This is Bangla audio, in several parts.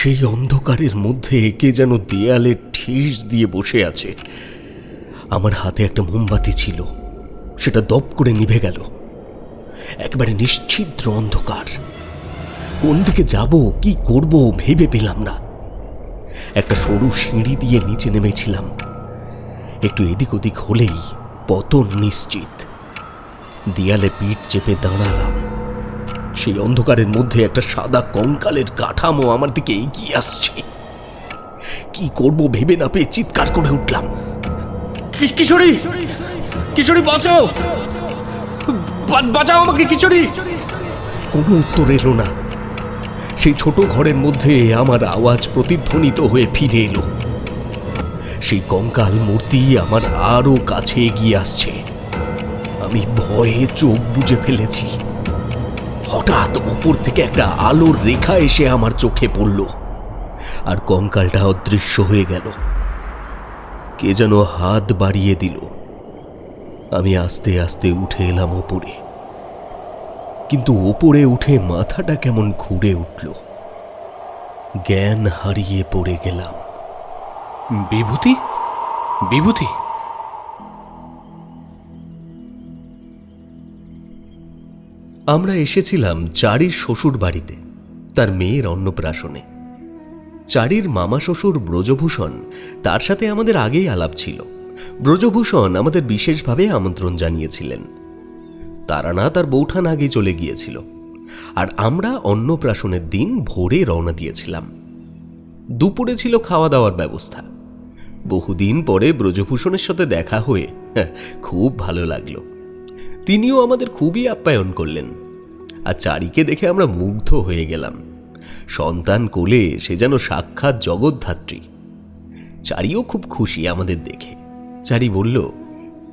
সেই অন্ধকারের মধ্যে কে যেন দেয়ালে ঠেস দিয়ে বসে আছে। আমার হাতে একটা মোমবাতি ছিল, সেটা দপ করে নিভে গেল। একেবারে নিশ্ছিদ্র অন্ধকার। কোন দিকে যাব, কি করব ভেবে পেলাম না। একটা সরু সিঁড়ি দিয়ে নিচে নেমেছিলাম। একটু এদিক ওদিক হলেই পতন নিশ্চিত। দেয়ালে পিঠ চেপে দাঁড়ালাম। সেই অন্ধকারের মধ্যে একটা সাদা কঙ্কালের কাঠামো আমার দিকে এগিয়ে আসছে। কি করব ভেবে না পেয়ে চিৎকার করে উঠলাম, কিশোরী, কিশোরী বাঁচাও, বাঁচাও আমাকে কিশোরী। কোনো উত্তর এলো না। সেই ছোট ঘরের মধ্যে আমার আওয়াজ প্রতিধ্বনিত হয়ে ফিরে এলো। সেই কঙ্কাল মূর্তি আমার আরো কাছে এগিয়ে আসছে। আমি ভয়ে চোখ বুজে ফেলেছি। হঠাৎ উপর থেকে একটা আলোর রেখা এসে আমার চোখে পড়ল, আর কঙ্কালটা অদৃশ্য হয়ে গেল। কে যেন হাত বাড়িয়ে দিল। আমি আস্তে আস্তে উঠে এলাম ওপরে, কিন্তু ওপরে উঠে মাথাটা কেমন ঘুরে উঠল। জ্ঞান হারিয়ে পড়ে গেলাম। বিভূতি, বিভূতি। আমরা এসেছিলাম চারির শ্বশুর বাড়িতে, তার মেয়ের অন্নপ্রাশনে। চারির মামা শ্বশুর ব্রজভূষণ, তার সাথে আমাদের আগেই আলাপ ছিল। ব্রজভূষণ আমাদের বিশেষভাবে আমন্ত্রণ জানিয়েছিলেন। তারানাথ তার বৌঠান আগে চলে গিয়েছিল, আর আমরা অন্নপ্রাশনের দিন ভোরে রওনা দিয়েছিলাম। দুপুরে ছিল খাওয়া দাওয়ার ব্যবস্থা। বহুদিন পরে ব্রজভূষণের সাথে দেখা হয়ে খুব ভালো লাগলো। তিনিও আমাদের খুবই আপ্যায়ন করলেন, আর চারিকে দেখে আমরা মুগ্ধ হয়ে গেলাম। সন্তান কোলে সে যেন সাক্ষাৎ জগদ্ধাত্রী। চারিও খুব খুশি আমাদের দেখে। চারি বলল,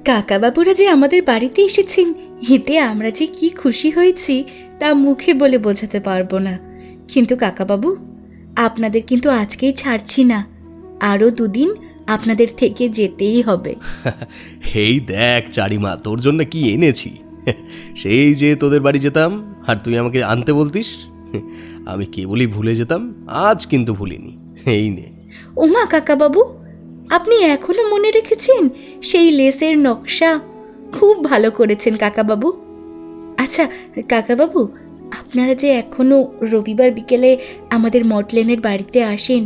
কাকাবাবুরা যে আমাদের বাড়িতে এসেছেন, এতে আমরা যে কি খুশি হয়েছি তা মুখে বলে বোঝাতে পারবো না। কিন্তু কাকাবাবু, আপনাদের কিন্তু আজকেই ছাড়ছি না, আরও দুদিন আপনাদের থেকে যেতেই হবে। এই দেখ চারিমা, তোর জন্য কি এনেছি। সেই যে তোদের বাড়ি যেতাম আর তুই আমাকে আনতে বলতিস, আমি কেবলই ভুলে যেতাম, আজ কিন্তু ভুলিনি। এই নে। ওমা কাকাবাবু, আপনি এখনো মনে রেখেছেন সেই লেসের নকশা? খুব ভালো করেছেন কাকাবাবু। আচ্ছা কাকাবাবু, আপনারা যে এখনো রবিবার বিকেলে আমাদের মটলেনের বাড়িতে আসেন,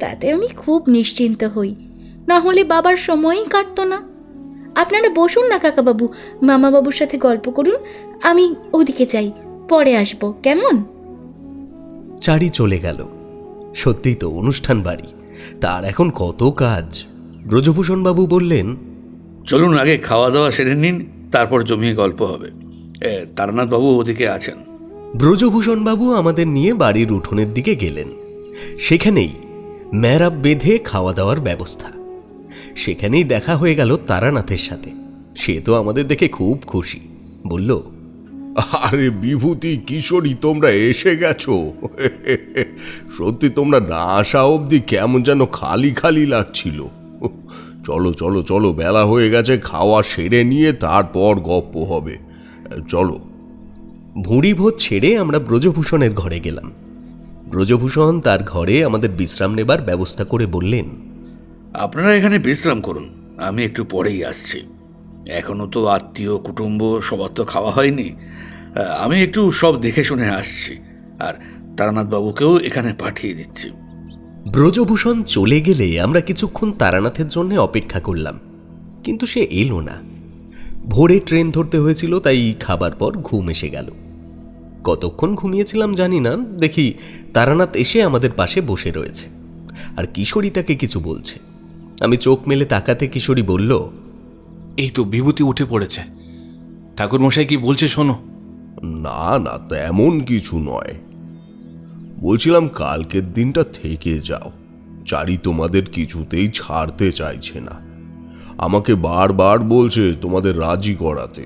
তাতে আমি খুব নিশ্চিন্ত হই। না হলে বাবার সময়ই কাটতো না। আপনারা বসুন না কাকাবাবু, মামাবাবুর সাথে গল্প করুন। আমি ওদিকে যাই, পরে আসবো, কেমন? চারি চলে গেল। সত্যিই তো অনুষ্ঠান বাড়ি, তার এখন কত কাজ। ব্রজভূষণ বাবু বললেন, চলুন আগে খাওয়া দাওয়া সেরে নিন, তারপর জমিয়ে গল্প হবে। তারানাথ বাবু ওদিকে আছেন। ব্রজভূষণ বাবু আমাদের নিয়ে বাড়ির উঠোনের দিকে গেলেন। সেখানেই মেহরাব বেঁধে খাওয়া দাওয়ার ব্যবস্থা। সেখানেই দেখা হয়ে গেল তারানাথের সাথে। সে তো আমাদের দেখে খুব খুশি, বলল, আরে বিভূতি, কিশোরী, তোমরা এসে গেছো। সত্যি তোমরা না আসা অবধি কেমন যেন খালি খালি লাগছিল। চলো চলো চলো, বেলা হয়ে গেছে, খাওয়া সেরে নিয়ে তারপর গপ্প হবে। চলো। ভুঁড়ি ভোজ ছেড়ে আমরা ব্রজভূষণের ঘরে গেলাম। ব্রজভূষণ তার ঘরে আমাদের বিশ্রাম নেবার ব্যবস্থা করে বললেন, আপনারা এখানে বিশ্রাম করুন, আমি একটু পরেই আসছি। এখনো তো আত্মীয় কুটুম্ব সবার তো খাওয়া হয়নি। আমি একটু সব দেখে শুনে আসছি, আর তারানাথ বাবুকেও এখানে পাঠিয়ে দিচ্ছি। ব্রজভূষণ চলে গেলে আমরা কিছুক্ষণ তারানাথের জন্য অপেক্ষা করলাম, কিন্তু সে এলো না। ভোরে ট্রেন ধরতে হয়েছিল, তাই খাবার পর ঘুম এসে গেল। কতক্ষণ ঘুমিয়েছিলাম জানি না, দেখি তারানাথ এসে আমাদের পাশে বসে রয়েছে, আর কিশোরী তাকে কিছু বলছে। আমি চোখ মেলে তাকাতে কিশোরী বলল, এই তো বিভূতি উঠে পড়েছে। ঠাকুরমশাই কি বলছে শোনো। না না, তেমন কিছু নয়। বলছিলাম কালকের দিনটা থেকে যাও। চারি তোমাদের কিছুতেই ছাড়তে চাইছে না, আমাকে বারবার বলছে তোমাদের রাজি করাতে।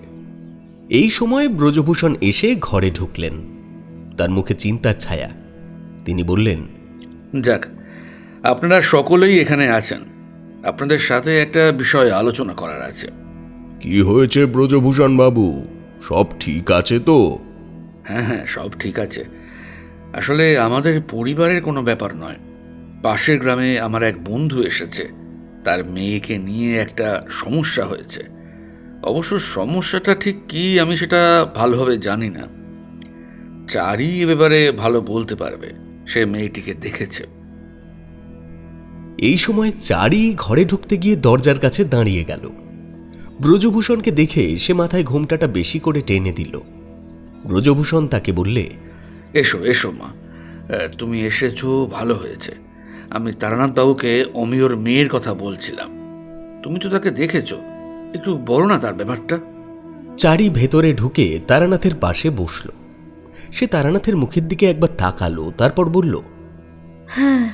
এই সময় ব্রজভূষণ এসে ঘরে ঢুকলেন। তার মুখে চিন্তার ছায়া। তিনি বললেন, যাক, আপনারা সকলেই এখানে আছেন। আপনাদের সাথে একটা বিষয় আলোচনা করার আছে। কি হয়েছে ব্রজভূষণ বাবু, সব ঠিক আছে তো? হ্যাঁ হ্যাঁ, সব ঠিক আছে। আসলে আমাদের পরিবারের কোনো ব্যাপার নয়। পাশের গ্রামে আমার এক বন্ধু এসেছে, তার মেয়েকে নিয়ে একটা সমস্যা হয়েছে। অবশ্য সমস্যাটা ঠিক কী আমি সেটা ভালোভাবে জানি না। চারি এ ব্যাপারে ভালো বলতে পারবে, সে মেয়েটিকে দেখেছে। এই সময় চারি ঘরে ঢুকতে গিয়ে দরজার কাছে দাঁড়িয়ে গেল। ব্রজভূষণকে দেখে সে মাথায় ঘোমটাটা বেশি করে টেনে দিল। ব্রজভূষণ তাকে বললে, এসো এসো মা, তুমি এসেছো ভালো হয়েছে। আমি তারানাথ বাবুকে অমিয়র মেয়ের কথা বলছিলাম। তুমি তো তাকে দেখেছো, একটু বলো না তার ব্যাপারটা। চারি ভেতরে ঢুকে তারানাথের পাশে বসল। সে তারানাথের মুখের দিকে একবার তাকালো, তারপর বলল, হ্যাঁ,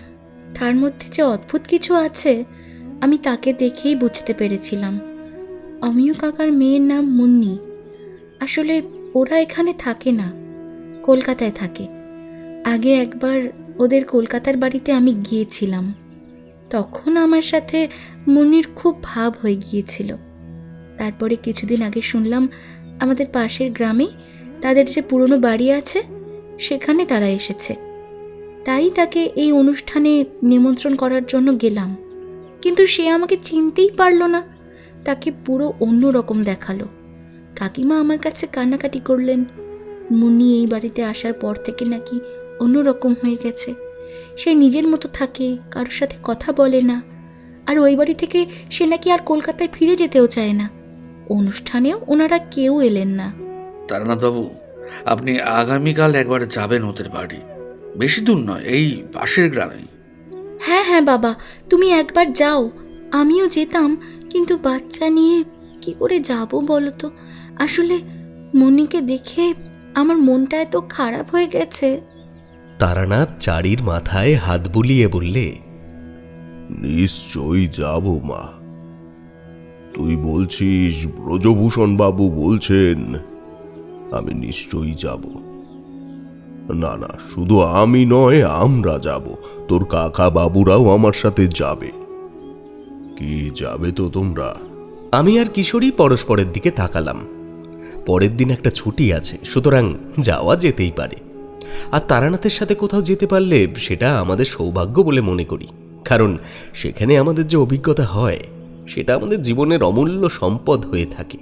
তার মধ্যে যে অদ্ভুত কিছু আছে আমি তাকে দেখেই বুঝতে পেরেছিলাম। অমিয় কাকার মেয়ের নাম মুন্নি। আসলে ওরা এখানে থাকে না, কলকাতায় থাকে। আগে একবার ওদের কলকাতার বাড়িতে আমি গিয়েছিলাম, তখন আমার সাথে মুন্নির খুব ভাব হয়ে গিয়েছিল। তারপরে কিছুদিন আগে শুনলাম আমাদের পাশের গ্রামে তাদের যে পুরনো বাড়ি আছে সেখানে তারা এসেছে। তাই তাকে এই অনুষ্ঠানে নিমন্ত্রণ করার জন্য গেলাম, কিন্তু সে আমাকে চিনতেই পারল না। তাকে পুরো অন্য রকম দেখালো। কাকিমা আমার কাছে কান্নাকাটি করলেন। মুন্নি এই বাড়িতে আসার পর থেকে নাকি অন্যরকম হয়ে গেছে। সে নিজের মতো থাকে, কারোর সাথে কথা বলে না। আর ওই বাড়ি থেকে সে নাকি আর কলকাতায় ফিরে যেতেও চায় না। অনুষ্ঠানেও ওনারা কেউ এলেন না। তারানাথ বাবু, আপনি আগামীকাল একবার যাবেন ওদের বাড়ি। বেশি দূর নয়, এই পাশের গ্রামেই। হ্যাঁ হ্যাঁ বাবা, তুমি একবার যাও। আমিও যেতাম, কিন্তু বাচ্চা নিয়ে কি করে যাব বলো তো। আসলে মনিকে দেখে আমার মনটা এত খারাপ হয়ে গেছে। তারানাথ চারির মাথায় হাত বুলিয়ে বললে, নিশ্চয়ই যাব মা। তুই বলছিস, ব্রজভূষণ বাবু বলছেন, আমি নিশ্চয়ই যাব। না না, শুধু আমি নয়, আমরা যাব। তোর কাকা বাবুরাও আমার সাথে যাবে। কি, যাবে তো তোমরা? আমি আর কিশোরী পরস্পরের দিকে তাকালাম। পরের দিন একটা ছুটি আছে, সুতরাং যাওয়া যেতেই পারে। আর তারানাথের সাথে কোথাও যেতে পারলে সেটা আমাদের সৌভাগ্য বলে মনে করি, কারণ সেখানে আমাদের যে অভিজ্ঞতা হয় সেটা আমাদের জীবনের অমূল্য সম্পদ হয়ে থাকে।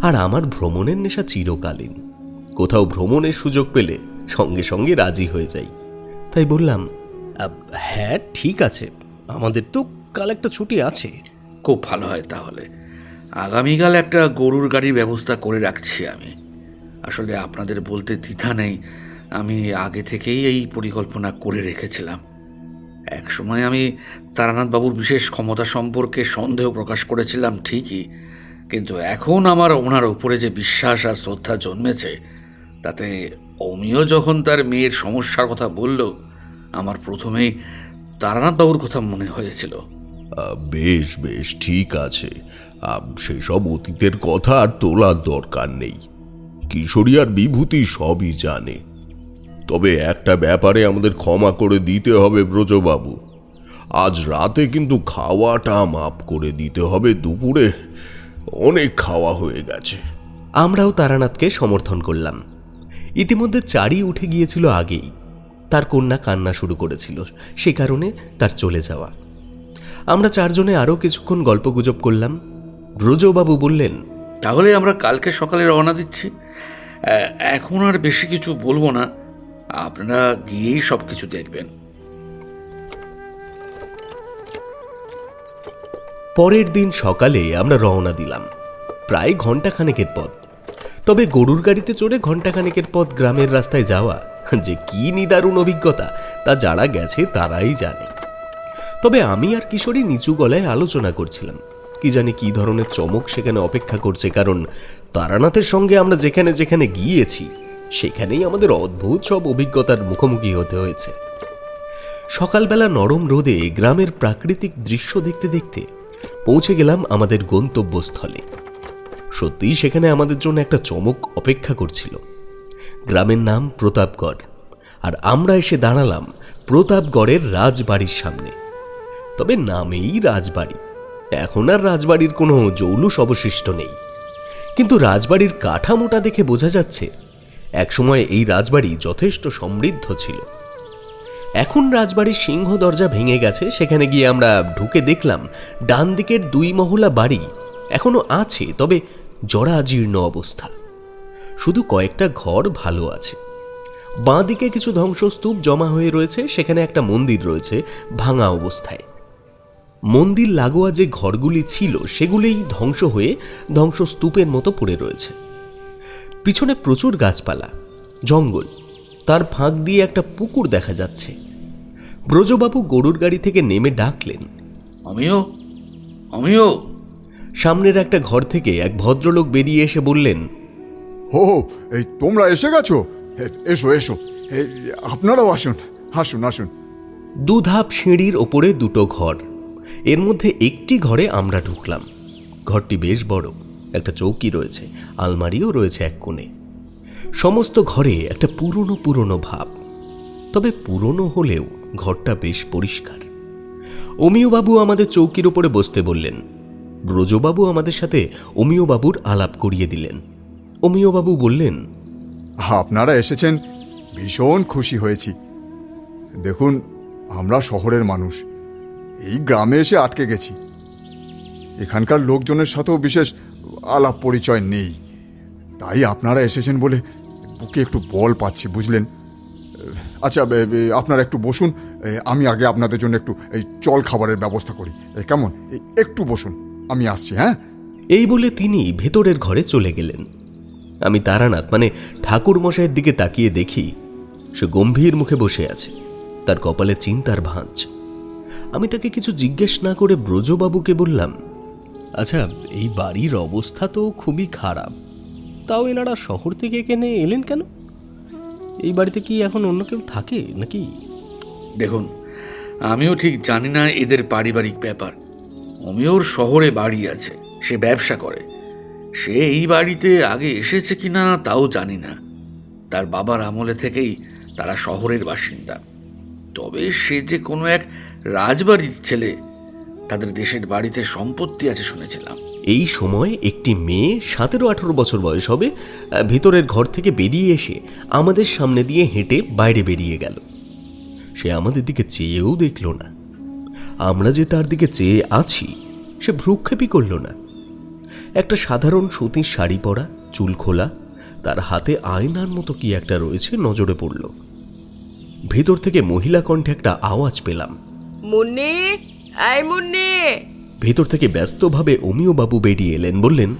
আর আমার ভ্রমণের নেশা চিরকালীন। কোথাও ভ্রমণের সুযোগ পেলে সঙ্গে সঙ্গে রাজি হয়ে যাই। তাই বললাম, হ্যাঁ ঠিক আছে, আমাদের তো কাল একটা ছুটি আছে। খুব ভালো হয় তাহলে। আগামীকাল একটা গরুর গাড়ির ব্যবস্থা করে রাখছি আমি। আসলে আপনাদের বলতে দ্বিধা নেই, আমি আগে থেকেই এই পরিকল্পনা করে রেখেছিলাম। একসময় আমি তারানাথ বাবুর বিশেষ ক্ষমতা সম্পর্কে সন্দেহ প্রকাশ করেছিলাম ঠিকই, কিন্তু এখন আমার ওনার উপরে যে বিশ্বাস আর শ্রদ্ধা জন্মেছে, তাতে অমিয় যখন তার মেয়ের সমস্যার কথা বলল, আমার প্রথমেই তারানাথ বাবুর কথা মনে হয়েছিল। বেশ বেশ, ঠিক আছে। সেসব অতীতের কথা আর তোলার দরকার নেই। কিশোরী আর বিভূতি সবই জানে। তবে একটা ব্যাপারে আমাদের ক্ষমা করে দিতে হবে ব্রজবাবু, আজ রাতে কিন্তু খাওয়াটা মাপ করে দিতে হবে। দুপুরে অনেক খাওয়া হয়ে গেছে। আমরাও তারানাথকে সমর্থন করলাম। ইতিমধ্যে চারি উঠে গিয়েছিল আগেই। তার কন্যা কান্না শুরু করেছিল, সে কারণে তার চলে যাওয়া। আমরা চারজনে আরও কিছুক্ষণ গল্পগুজব করলাম। ব্রজবাবু বললেন, তাহলে আমরা কালকে সকালে রওনা দিচ্ছি। এখন আর বেশি কিছু বলবো না, আপনারা গিয়েই সব কিছু দেখবেন। পরের দিন সকালে আমরা রওনা দিলাম। প্রায় ঘণ্টাখানেকের পথ। তবে গরুর গাড়িতে চড়ে ঘণ্টাখানেকের পথ গ্রামের রাস্তায় যাওয়া যে কি নিদারুণ অভিজ্ঞতা, তা যারা গেছে তারাই জানে। তবে আমি আর কিশোরী নিচু গলায় আলোচনা করছিলাম, কি জানি কি ধরনের চমক সেখানে অপেক্ষা করছে, কারণ তারানাথের সঙ্গে আমরা যেখানে যেখানে গিয়েছি সেখানেই আমাদের অদ্ভুত সব অভিজ্ঞতার মুখোমুখি হতে হয়েছে। সকালবেলা নরম রোদে গ্রামের প্রাকৃতিক দৃশ্য দেখতে দেখতে পৌঁছে গেলাম আমাদের গন্তব্যস্থলে। সত্যিই সেখানে আমাদের জন্য একটা চমক অপেক্ষা করছিল। গ্রামের নাম প্রতাপগড়, আর আমরা এসে দাঁড়ালাম প্রতাপগড়ের রাজবাড়ির সামনে। তবে নামেই রাজবাড়ি, এখন আর রাজবাড়ির কোনো জৌলুস অবশিষ্ট নেই, কিন্তু রাজবাড়ির কাঠামোটা দেখে বোঝা যাচ্ছে একসময় এই রাজবাড়ি যথেষ্ট সমৃদ্ধ ছিল। এখন রাজবাড়ির সিংহ দরজা ভেঙে গেছে। সেখানে গিয়ে আমরা ঢুকে দেখলাম ডান দিকের 2 মহলা বাড়ি এখনো আছে, তবে জরাজীর্ণ অবস্থা। শুধু কয়েকটা ঘর ভালো আছে। বাঁ দিকে কিছু ধ্বংসস্তূপ জমা হয়ে রয়েছে, সেখানে একটা মন্দির রয়েছে ভাঙা অবস্থায়। মন্দির লাগোয়া যে ঘরগুলি ছিল সেগুলিই ধ্বংস হয়ে ধ্বংসস্তূপের মতো পড়ে রয়েছে। পিছনে প্রচুর গাছপালা, জঙ্গল, তার ফাঁক দিয়ে একটা পুকুর দেখা যাচ্ছে। ব্রজবাবু গরুর গাড়ি থেকে নেমে ডাকলেন, আমিও। সামনের একটা ঘর থেকে এক ভদ্রলোক বেরিয়ে এসে বললেন, ও এই তোমরা এসে গেছো? এসো এসো, আপনারাও আসুন, আসুন আসুন। 2 ধাপ সিঁড়ির ওপরে 2টো ঘর, এর মধ্যে একটি ঘরে আমরা ঢুকলাম। ঘরটি বেশ বড়, একটা চৌকি রয়েছে, আলমারিও রয়েছে এক কোণে। সমস্ত ঘরে একটা পুরনো পুরনো ভাব, তবে পুরনো হলেও ঘরটা বেশ পরিষ্কার। অমিয়বাবু আমাদের চৌকির উপরে বসতে বললেন। ব্রজবাবু আমাদের সাথে অমিয়বাবুর আলাপ করিয়ে দিলেন। অমিয়বাবু বললেন, আপনারা এসেছেন, ভীষণ খুশি হয়েছি। দেখুন, আমরা শহরের মানুষ, এই গ্রামে এসে আটকে গেছি। এখানকার লোকজনের সাথেও বিশেষ আলাপ পরিচয় নেই, তাই আপনারা এসেছেন বলে বুকে একটু বল পাচ্ছি, বুঝলেন? আচ্ছা, আপনারা একটু বসুন, আমি আগে আপনাদের জন্য একটু এই জল খাবারের ব্যবস্থা করি, কেমন? একটু বসুন, আমি আসছি। হ্যাঁ। এই বলে তিনি ভেতরের ঘরে চলে গেলেন। আমি তারানাথ মানে ঠাকুর মশাইয়ের দিকে তাকিয়ে দেখি সে গম্ভীর মুখে বসে আছে, তার কপালে চিন্তার ভাঁজ। আমি তাকে কিছু জিজ্ঞেস না করে ব্রজবাবুকে বললাম, আচ্ছা, এই বাড়ির অবস্থা তো খুবই খারাপ, তাও এনারা শহর থেকে এখানে এলেন কেন? এই বাড়িতে কি এখন অন্য কেউ থাকে নাকি? দেখুন, আমিও ঠিক জানি না এদের পারিবারিক ব্যাপার। অমিয়র শহরে বাড়ি আছে, সে ব্যবসা করে। সে এই বাড়িতে আগে এসেছে কিনা তাও জানি না। তার বাবার আমলে থেকেই তারা শহরের বাসিন্দা। তবে সে যে কোনো এক রাজবাড়ির ছেলে, তাদের দেশের বাড়িতে সম্পত্তি আছে শুনেছিলাম। এই সময় একটি মেয়ে 17-18 বছর বয়স হবে ভিতরের ঘর থেকে বেরিয়ে এসে আমাদের সামনে দিয়ে হেঁটে বাইরে বেরিয়ে গেল। সে আমাদের দিকে চেয়েও দেখল না। আমরা যে তার দিকে চেয়ে আছি সে ভ্রুক্ষেপই করল না। একটা সাধারণ সুতির শাড়ি পরা, চুল খোলা, তার হাতে আয়নার মতো কি একটা রয়েছে, নজরে পড়ল। ভেতর থেকে মহিলা কণ্ঠে একটা আওয়াজ পেলাম, মুন্নি, আয় মুন্নি। ভেতর থেকে ব্যস্তভাবে অমিয়বাবু বেরিয়ে এলেন, বললেন,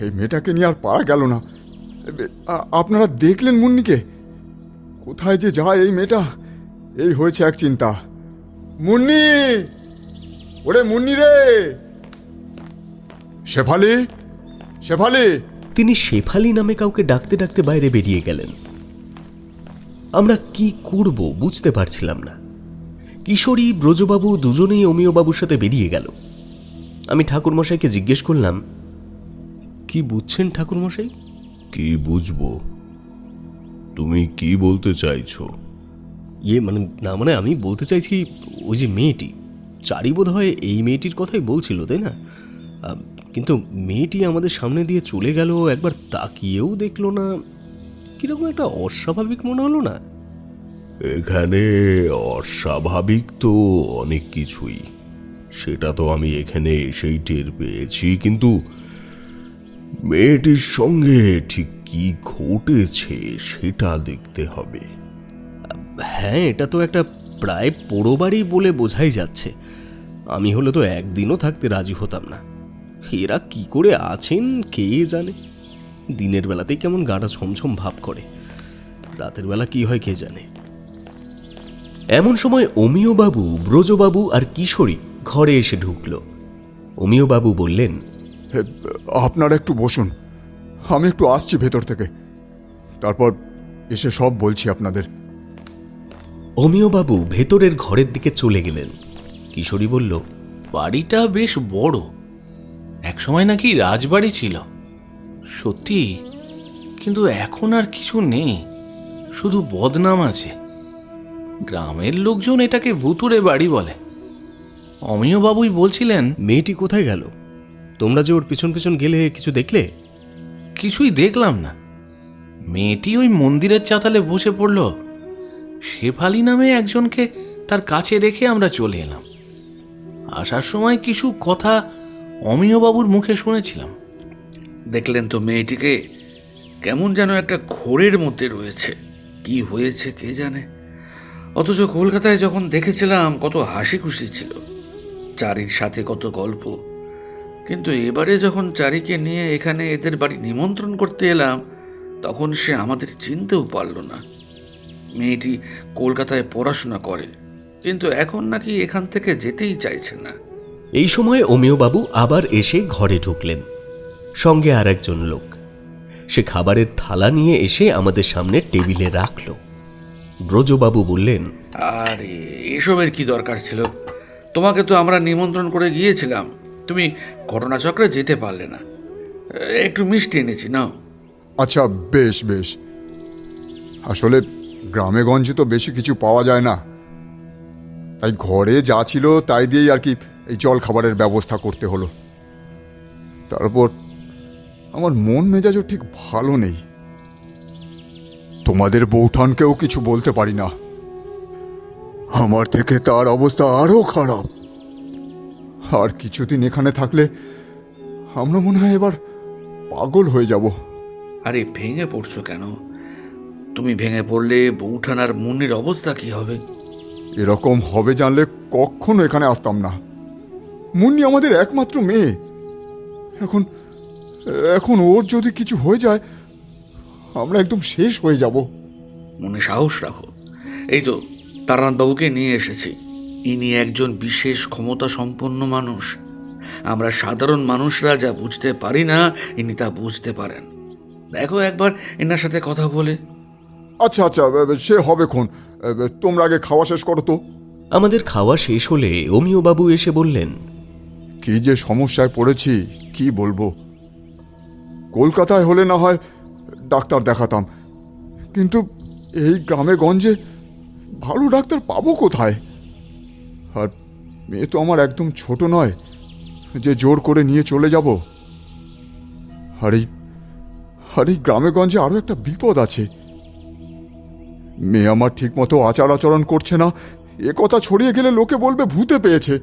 এই মেয়েটাকে নিয়ে আর পারা গেল না। আপনারা দেখলেন মুন্নিকে? কোথায় যে যায় এই মেয়েটা, এই হয়েছে এক চিন্তা। মুন্নি, ওরে মুন্নি রে, শেফালি, শেফালি। তিনি শেফালি নামে কাউকে ডাকতে ডাকতে বাইরে বেরিয়ে গেলেন। আমরা কি করব বুঝতে পারছিলাম না। কিশোরী, ব্রজবাবু দুজনেই অমিয়বাবুর সাথে বেরিয়ে গেল। আমি ঠাকুরমশাইকে জিজ্ঞেস করলাম, কি বুঝছেন ঠাকুরমশাই? কি বুঝবো? তুমি কি বলতে চাইছো? মানে আমি বলতে চাইছি, ওই যে মেয়েটি, চারি বোধ হয় এই মেয়েটির কথাই বলছিল, তাই না? কিন্তু মেয়েটি আমাদের সামনে দিয়ে চলে গেল, একবার তাকিয়েও দেখলো না। কিরকম একটা অস্বাভাবিক মনে হলো না? এখানে অস্বাভাবিক তো অনেক কিছুই, সেটা তো আমি এখানে এসেই টের পেয়েছি, কিন্তু মেয়েটির সঙ্গে ঠিক কি ঘটেছে সেটা দেখতে হবে। হ্যাঁ, এটা তো একটা প্রায় পোড়ো বাড়ি বলে বোঝাই যাচ্ছে। আমি হলে তো একদিনও থাকতে রাজি হতাম না। এরা কি করে আছেন কে জানে। দিনের বেলাতেই কেমন গাটা ছমছম ভাব করে, রাতের বেলা কি হয় কে জানে। এমন সময় অমিয়বাবু, ব্রজবাবু আর কিশোরী ঘরে এসে ঢুকল। অমিয়বাবু বললেন, আপনারা একটু বসুন, আমি একটু আসছি ভেতর থেকে, তারপর এসে সব বলছি আপনাদের। অমিয়বাবু ভেতরের ঘরের দিকে চলে গেলেন। কিশোরী বলল, বাড়িটা বেশ বড়, একসময় নাকি রাজবাড়ি ছিল। সত্যি, কিন্তু এখন আর কিছু নেই, শুধু বদনাম আছে। গ্রামের লোকজন এটাকে ভুতুড়ে বাড়ি বলে। অমিয়বাবুই বলছিলেন, মেয়েটি কোথায় গেল? তোমরা যে ওর পিছন পিছন গেলে কিছু দেখলে? কিছুই দেখলাম না। মেয়েটি ওই মন্দিরের চাতালে বসে পড়ল। শেফালি নামে একজনকে তার কাছে রেখে আমরা চলে এলাম। আসার সময় কিছু কথা অমিয়বাবুর মুখে শুনেছিলাম। দেখলেন তো মেয়েটিকে, কেমন যেন একটা ঘোরের মধ্যে রয়েছে। কি হয়েছে কে জানে। অথচ কলকাতায় যখন দেখেছিলাম কত হাসি খুশি ছিল, চারির সাথে কত গল্প। কিন্তু এবারে যখন চারিকে নিয়ে এখানে এদের বাড়ি নিমন্ত্রণ করতে এলাম, তখন সে আমাদের চিনতেও পারল না। মেয়েটি কলকাতায় পড়াশোনা করে, কিন্তু এখন নাকি এখান থেকে যেতেই চাইছে না। এই সময় অমিয়বাবু আবার এসে ঘরে ঢুকলেন, সঙ্গে আর একজন লোক। সে খাবারের থালা নিয়ে এসে আমাদের সামনে টেবিলে রাখল। ব্রজবাবু বললেন, আরে এসবের কি দরকার ছিল? তোমাকে তো আমরা নিমন্ত্রণ করে গিয়েছিলাম, তুমি ঘটনাচক্রে যেতে পারলে না। একটু মিষ্টি এনেছি, নাও। আচ্ছা, বেশ বেশ। আসলে গ্রামে গঞ্জে তো বেশি কিছু পাওয়া যায় না, তাই ঘরে যা ছিল তাই দিয়েই আর কি এই জল খাবারের ব্যবস্থা করতে হলো। তারপর আমার মন মেজাজও ঠিক ভালো নেই। তোমাদের বৌঠানকেও কিছু বলতে পারি না, আমার থেকে তার অবস্থা আরো খারাপ। আর কিছুদিন এখানে থাকলে আমরা মনে হয় এবার পাগল হয়ে যাব। আরে ভেঙে পড়ছো কেন? তুমি ভেঙে পড়লে বৌঠান আর মুন্নির অবস্থা কি হবে? এরকম হবে জানলে কখনো এখানে আসতাম না। মুন্নি আমাদের একমাত্র মেয়ে। এখন এখন ওর যদি কিছু হয়ে যায়, আমরা একদম শেষ হয়ে যাব। মনে সাহস রাখো। এই তো তারানাথবাবুকে নিয়ে এসেছি। ইনি একজন বিশেষ ক্ষমতা সম্পন্ন মানুষ। আমরা সাধারণ মানুষরা যা বুঝতে পারি না, ইনি তা বুঝতে পারেন। দেখো একবার এনার সাথে কথা বলে। আচ্ছা আচ্ছা, সে হবে খন। তোমরা আগে খাওয়া শেষ করো তো। আমাদের খাওয়া শেষ হলে অমিয়বাবু এসে বললেন, কি যে সমস্যায় পড়েছি কি বলবো। কলকাতায় হলে না হয় ডাক্তার দেখাতাম, কিন্তু এই গ্রামে গঞ্জে ভালো ডাক্তার পাবো কোথায়? আর মেয়ে তো আমার একদম ছোট নয় যে জোর করে নিয়ে চলে যাব। আর এই গ্রামে গঞ্জে আরো একটা বিপদ আছে। মেয়ে আমার ঠিক মতো আচার আচরণ করছে না, এ কথা ছড়িয়ে গেলে লোকে বলবে ভূতে পেয়েছে।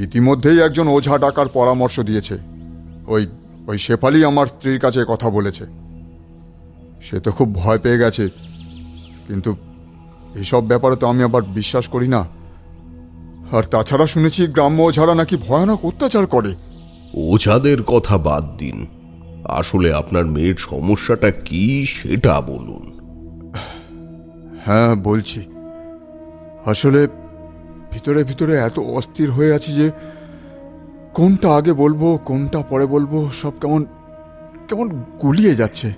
ইতিমধ্যেই একজন ওঝা ডাকার পরামর্শ দিয়েছে। ওই শেফালি আমার স্ত্রীর কাছে কথা বলেছে। সে তো খুব ভয় পেয়ে গেছে, কিন্তু এসব ব্যাপারে তো আমি আবার বিশ্বাস করি না। আর তাছাড়া শুনেছি গ্রাম্য ওঝারা নাকি ভয়ানক অত্যাচার করে। ওঝাদের কথা বাদ দিন, আসলে আপনার মেয়ের সমস্যাটা কি সেটা বলুন। হ্যাঁ বলছি, আসলে ভিতরে ভিতরে এত অস্থির হয়ে আছি যে কোনটা আগে বলবো কোনটা পরে বলবো সব কেমন কেমন গুলিয়ে যাচ্ছে।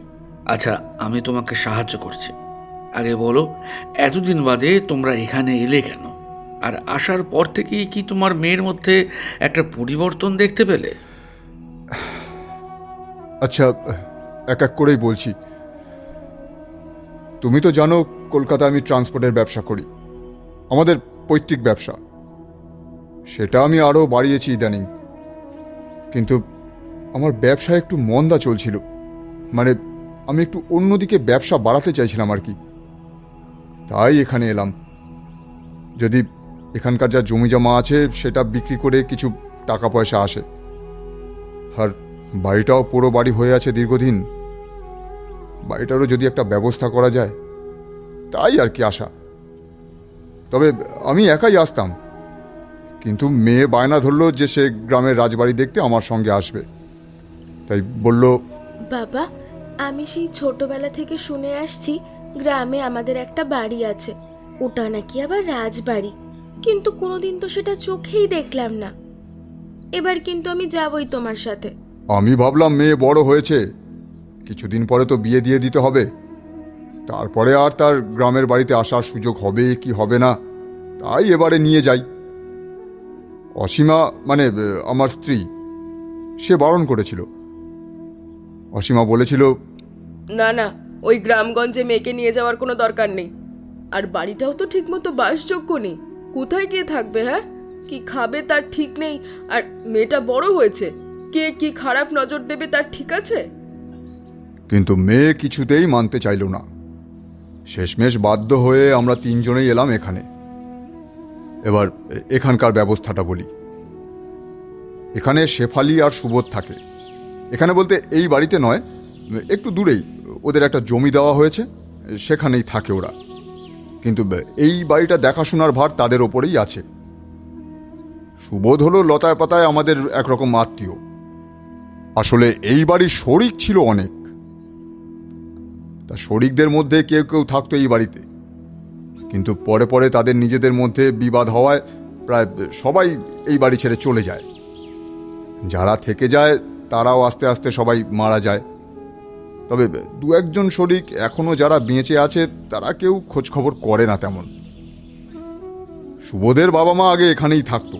আচ্ছা, আমি তোমাকে সাহায্য করছি। আগে বলো, এতদিন বাদে তোমরা এখানে এলে কেন? আর আসার পর থেকেই কি তোমার মেয়ের মধ্যে একটা পরিবর্তন দেখতে পেলে? আচ্ছা, এক এক করেই বলছি। তুমি তো জানো কলকাতায় আমি ট্রান্সপোর্টের ব্যবসা করি, আমাদের পৈতৃক ব্যবসা। সেটা আমি আরও বাড়িয়েছি ইদানিং, কিন্তু আমার ব্যবসা একটু মন্দা চলছিল। মানে আমি একটু অন্যদিকে ব্যবসা বাড়াতে চাইছিলাম আর কি, তাই এখানে এলাম। যদি এখানকার যা জমি জমা আছে সেটা বিক্রি করে কিছু টাকা পয়সা আসে, আর বাড়িটাও পুরো বাড়ি হয়ে আছে দীর্ঘদিন, বাড়িটারও যদি একটা ব্যবস্থা করা যায় তাই আর কি আশা। তবে আমি একাই আসতাম, কিন্তু মেয়ে বায়না ধরলো যে সে গ্রামের রাজবাড়ি দেখতে আমার সঙ্গে আসবে, তাই বলল। বাবা, আমি সেই ছোটবেলা থেকে শুনে আসছি গ্রামে আমাদের একটা বাড়ি আছে, ওটা নাকি আবার রাজবাড়ি, কিন্তু কোনোদিন তো সেটা চোখেই দেখলাম না। এবার কিন্তু আমি যাবই তোমার সাথে। আমি ভাবলাম মেয়ে বড় হয়েছে, কিছুদিন পরে তো বিয়ে দিয়ে দিতে হবে, তারপরে আর তার গ্রামের বাড়িতে আসার সুযোগ হবে কি হবে না, তাই এবারে নিয়ে যাই। অসীমা মানে আমার স্ত্রী, সে বারণ করেছিল। অসীমা বলেছিল, না না, ওই গ্রামগঞ্জে মেয়েকে নিয়ে যাওয়ার কোনো দরকার নেই। আর বাড়িটাও তো ঠিকমতো বাসযোগ্য নেই, কোথায় গিয়ে থাকবে? হ্যাঁ, কি খাবে তার ঠিক নেই। আর মেয়েটা বড় হয়েছে, কে কি খারাপ নজর দেবে তার ঠিক আছে? কিন্তু মেয়ে কিছুতেই মানতে চাইল না। শেষমেশ বাধ্য হয়ে আমরা তিনজনেই এলাম এখানে। এবার এখানকার ব্যবস্থাটা বলি। এখানে শেফালি আর সুবোধ থাকে। এখানে বলতে এই বাড়িতে নয়, একটু দূরেই ওদের একটা জমি দেওয়া হয়েছে, সেখানেই থাকে ওরা। কিন্তু এই বাড়িটা দেখাশোনার ভার তাদের ওপরেই আছে। সুবোধ হলো লতায় পাতায় আমাদের একরকম আত্মীয়। আসলে এই বাড়ির শরিক ছিল অনেক। তা শরিকদের মধ্যে কেউ কেউ থাকতো এই বাড়িতে, কিন্তু পরে পরে তাদের নিজেদের মধ্যে বিবাদ হওয়ায় প্রায় সবাই এই বাড়ি ছেড়ে চলে যায়। যারা থেকে যায় তারাও আস্তে আস্তে সবাই মারা যায়। তবে দু একজন শরিক এখনো যারা বেঁচে আছে তারা কেউ খোঁজখবর করে না তেমন। সুবোধের বাবা মা আগে এখানেই থাকতো,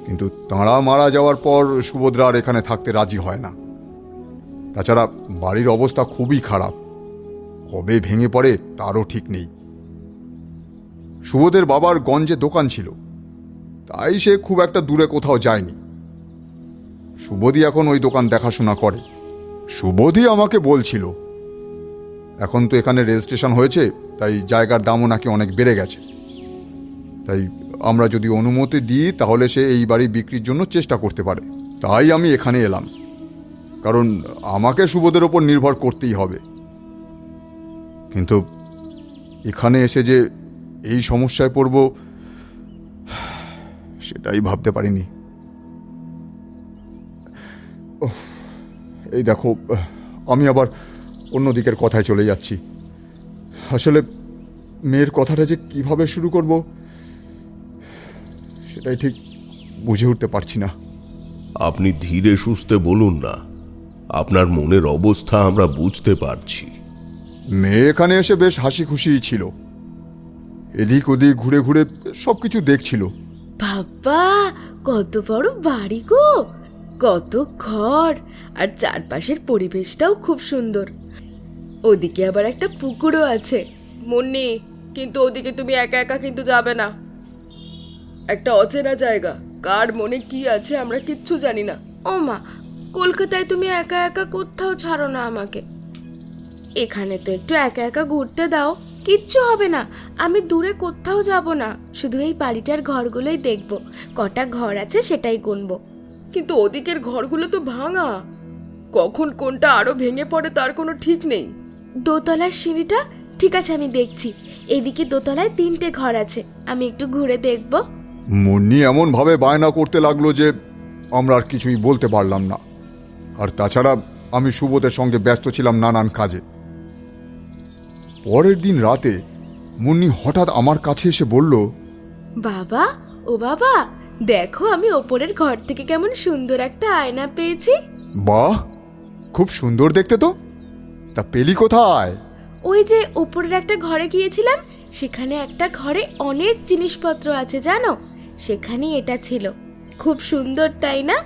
কিন্তু তাঁরা মারা যাওয়ার পর সুভদ্রা আর এখানে থাকতে রাজি হয় না। তাছাড়া বাড়ির অবস্থা খুবই খারাপ, কবে ভেঙে পড়ে তারও ঠিক নেই। সুবোধের বাবার গঞ্জে দোকান ছিল, তাই সে খুব একটা দূরে কোথাও যায়নি। সুবোধই এখন ওই দোকান দেখাশোনা করে। সুবোধই আমাকে বলছিল, এখন তো এখানে রেজিস্ট্রেশন হয়েছে, তাই জায়গার দামও নাকি অনেক বেড়ে গেছে। তাই আমরা যদি অনুমতি দিই তাহলে সে এই বাড়ি বিক্রির জন্য চেষ্টা করতে পারে। তাই আমি এখানে এলাম, কারণ আমাকে সুবোধের ওপর নির্ভর করতেই হবে। কিন্তু এখানে এসে যে এই সমস্যায় পড়ব সেটাই ভাবতে পারিনি। এই দেখো, আমি আবার অন্য দিকের কথায় চলে যাচ্ছি। আসলে মেয়ের কথাটা যে কিভাবে শুরু করব সেটাই ঠিক বুঝে উঠতে পারছি না। আপনি ধীরে সুস্থে বলুন না, আপনার মনের অবস্থা আমরা বুঝতে পারছি। মেয়ে এখানে এসে বেশ হাসি খুশিই ছিল, এদিক ওদিক ঘুরে ঘুরে সবকিছু দেখছিল। বাবা, কত বড় বাড়ি গো, কত ঘর, আর চারপাশের পরিবেশটাও খুব সুন্দর। ওদিকে আবার একটা পুকুরও আছে। মুন্নি, কিন্তু ওদিকে তুমি একা একা কিন্তু যাবে না। একটা অচেনা জায়গা, কার মনে কি আছে আমরা কিচ্ছু জানি না। ও মা, কলকাতায় তুমি একা একা কোথাও ছাড়ো না আমাকে। এখানে তো একটু একা একা ঘুরতে দাও, কিচ্ছু হবে না। আমি দূরে কোথাও যাব না, শুধু এই বাড়িটার ঘরগুলোই দেখব। কটা ঘর আছে সেটাই গুনবো। কিন্তু ওদিকের ঘরগুলো তো ভাঙা, কখন কোনটা আরো ভেঙে পড়ে তার কোনো ঠিক নেই। দোতলার সিঁড়িটা ঠিক আছে, আমি দেখছি। এদিকে দোতলায় 3টে ঘর আছে, আমি একটু ঘুরে দেখব। মুন্নি এমন ভাবে বায়না করতে লাগলো যে আমরা আর কিছুই বলতে পারলাম না। আর তাছাড়া আমি সুবোধের সঙ্গে ব্যস্ত ছিলাম নানান কাজে। পরের দিন রাতে মুন্নি হঠাৎ আমার কাছে এসে বলল, বাবা, ও বাবা, দেখো আমি ওপরের ঘর থেকে কেমন সুন্দর একটা আয়না পেয়েছি। বাহ, খুব সুন্দর দেখতে তো। তা পেলি কোথায়? ওই যে ওপরের একটা ঘরে গিয়েছিলাম, সেখানে একটা ঘরে অনেক জিনিসপত্র আছে জানো, সেখানেই এটা ছিল। খুব সুন্দর তাই না?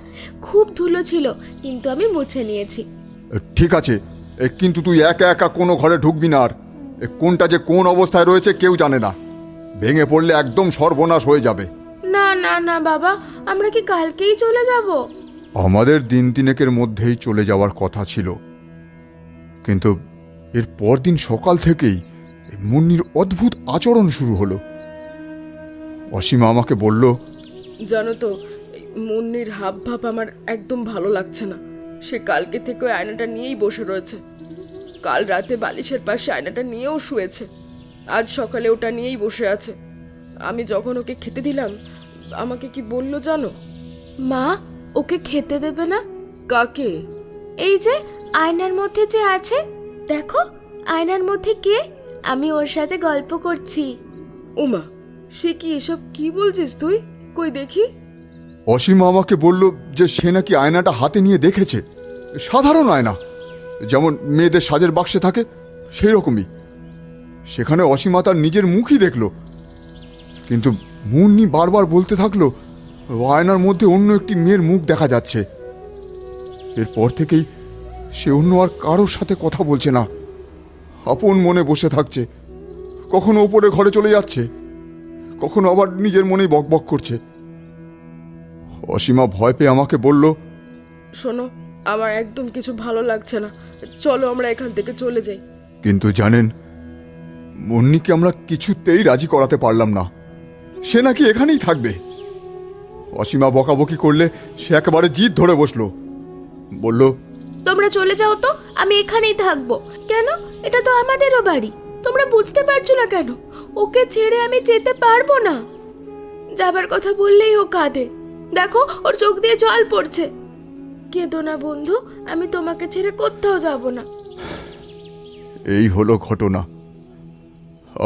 খুব ধুলো ছিল, কিন্তু আমি মুছে নিয়েছি। ঠিক আছে, কিন্তু তুই একা একা কোনো ঘরে ঢুকবি না। আর কোনটা যে কোন অবস্থায় রয়েছে কেউ জানে না, ভেঙে পড়লে একদম সর্বনাশ হয়ে যাবে। না না না বাবা, আমরা কি কালকেই চলে যাব? আমাদের দিন তিনেকের মধ্যেই চলে যাওয়ার কথা ছিল, কিন্তু এর পরদিন সকাল থেকেই মুন্নির অদ্ভুত আচরণ শুরু হলো। অসীমা আমাকে বলল, জানো তো, মুন্নির হাব ভাব আমার একদম ভালো লাগছে না। সে কালকে থেকে ওই আয়নাটা নিয়েই বসে রয়েছে। কাল রাতে বালিশের পাশে আয়নাটা নিয়েও শুয়েছে, আজ সকালে ওটা নিয়েই বসে আছে। আমি যখন ওকে খেতে দিলাম, আমাকে কি বললো জানো? মা, ওকে খেতে দেবে না? কাকে? এই যে আয়নার মধ্যে যে আছে, দেখো আয়নার মধ্যে কে? আমি ওর সাথে গল্প করছি। উমা, সে কি এসব কি বলছিস তুই? কই দেখি। অসীমা আমাকে বলল যে সে নাকি আয়নাটা হাতে নিয়ে দেখেছে। সাধারণ আয়না, যেমন মেয়েদের সাজের বাক্সে থাকে সেই রকমই। সেখানে অসীমা তার নিজের মুখই দেখল, কিন্তু মুন্নি বারবার বলতে থাকলো আয়নার মধ্যে অন্য একটি মেয়ের মুখ দেখা যাচ্ছে। এরপর থেকেই সে অন্য আর কারোর সাথে কথা বলছে না, আপন মনে বসে থাকছে। কখনো ওপরে ঘরে চলে যাচ্ছে, কখনো আবার নিজের মনেই বকবক করছে। অসীমা ভয় পেয়ে আমাকে বলল, শোনো, আমার একদম কিছু ভালো লাগছে না। চলো আমরা এখান থেকে চলে যাই। কিন্তু জানেন, মুন্নিকে আমরা কিছুতেই রাজি করাতে পারলাম না। সে নাকি এখানেই থাকবে। অসীমা বকাবকি করলে সে একেবারে জিদ ধরে বসলো, বলল, তোমরা চলে যাও তো, আমি এখানেই থাকবো। কেন? এটা তো আমাদেরও বাড়ি। তোমরা বুঝতে পারছো না কেন? ওকে ছেড়ে আমি যেতে পারবো না। যাবার কথা বললেই ও কাঁদে। দেখো, ওর চোখ দিয়ে জল পড়ছে। কেঁদো না বন্ধু, আমি তোমাকে ছেড়ে কোথাও যাব না। এই হলো ঘটনা।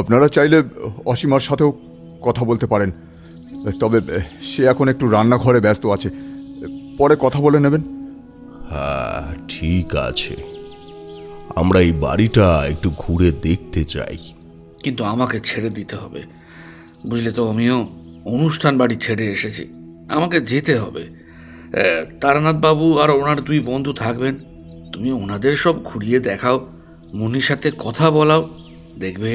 আপনারা চাইলে অসীমার সাথেও কথা বলতে পারেন, তবে সে এখন একটু রান্নাঘরে ব্যস্ত আছে, পরে কথা বলে নেবেন। হ্যাঁ, ঠিক আছে, আমরা এই বাড়িটা একটু ঘুরে দেখতে চাই। কিন্তু আমাকে ছেড়ে দিতে হবে, বুঝলে তো? আমিও অনুষ্ঠান বাড়ি ছেড়ে এসেছি, আমাকে যেতে হবে। তারানাথ বাবু আর ওনার 2 বন্ধু থাকবেন। তুমি ওনাদের সব ঘুরিয়ে দেখাও, মুন্নির সাথে কথা বলাও, দেখবে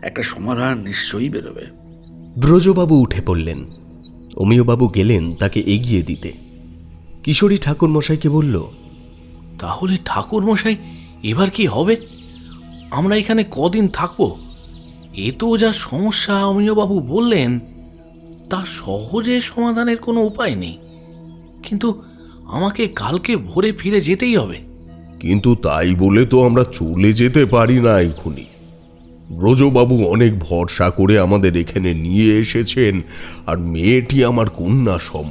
একটা সমাধান নিশ্চয়ই বেরোবে। ব্রজবাবু উঠে পড়লেন। অমিয়বাবু গেলেন তাকে এগিয়ে দিতে। কিশোরী ঠাকুরমশাইকে বলল, তাহলে ঠাকুর মশাই, এবার কি হবে? আমরা এখানে কদিন থাকবো? এ তো যা সমস্যা অমিয়বাবু বললেন, তা সহজে সমাধানের কোনো উপায় নেই। কিন্তু আমাকে কালকে ভোরে ফিরে যেতেই হবে। কিন্তু তাই বলে তো আমরা চলে যেতে পারি না এখনই। ব্রজবাবু অনেক ভরসা করে আমাদের এখানে নিয়ে এসেছেন, আর মেয়েটি আমার কন্যা সম।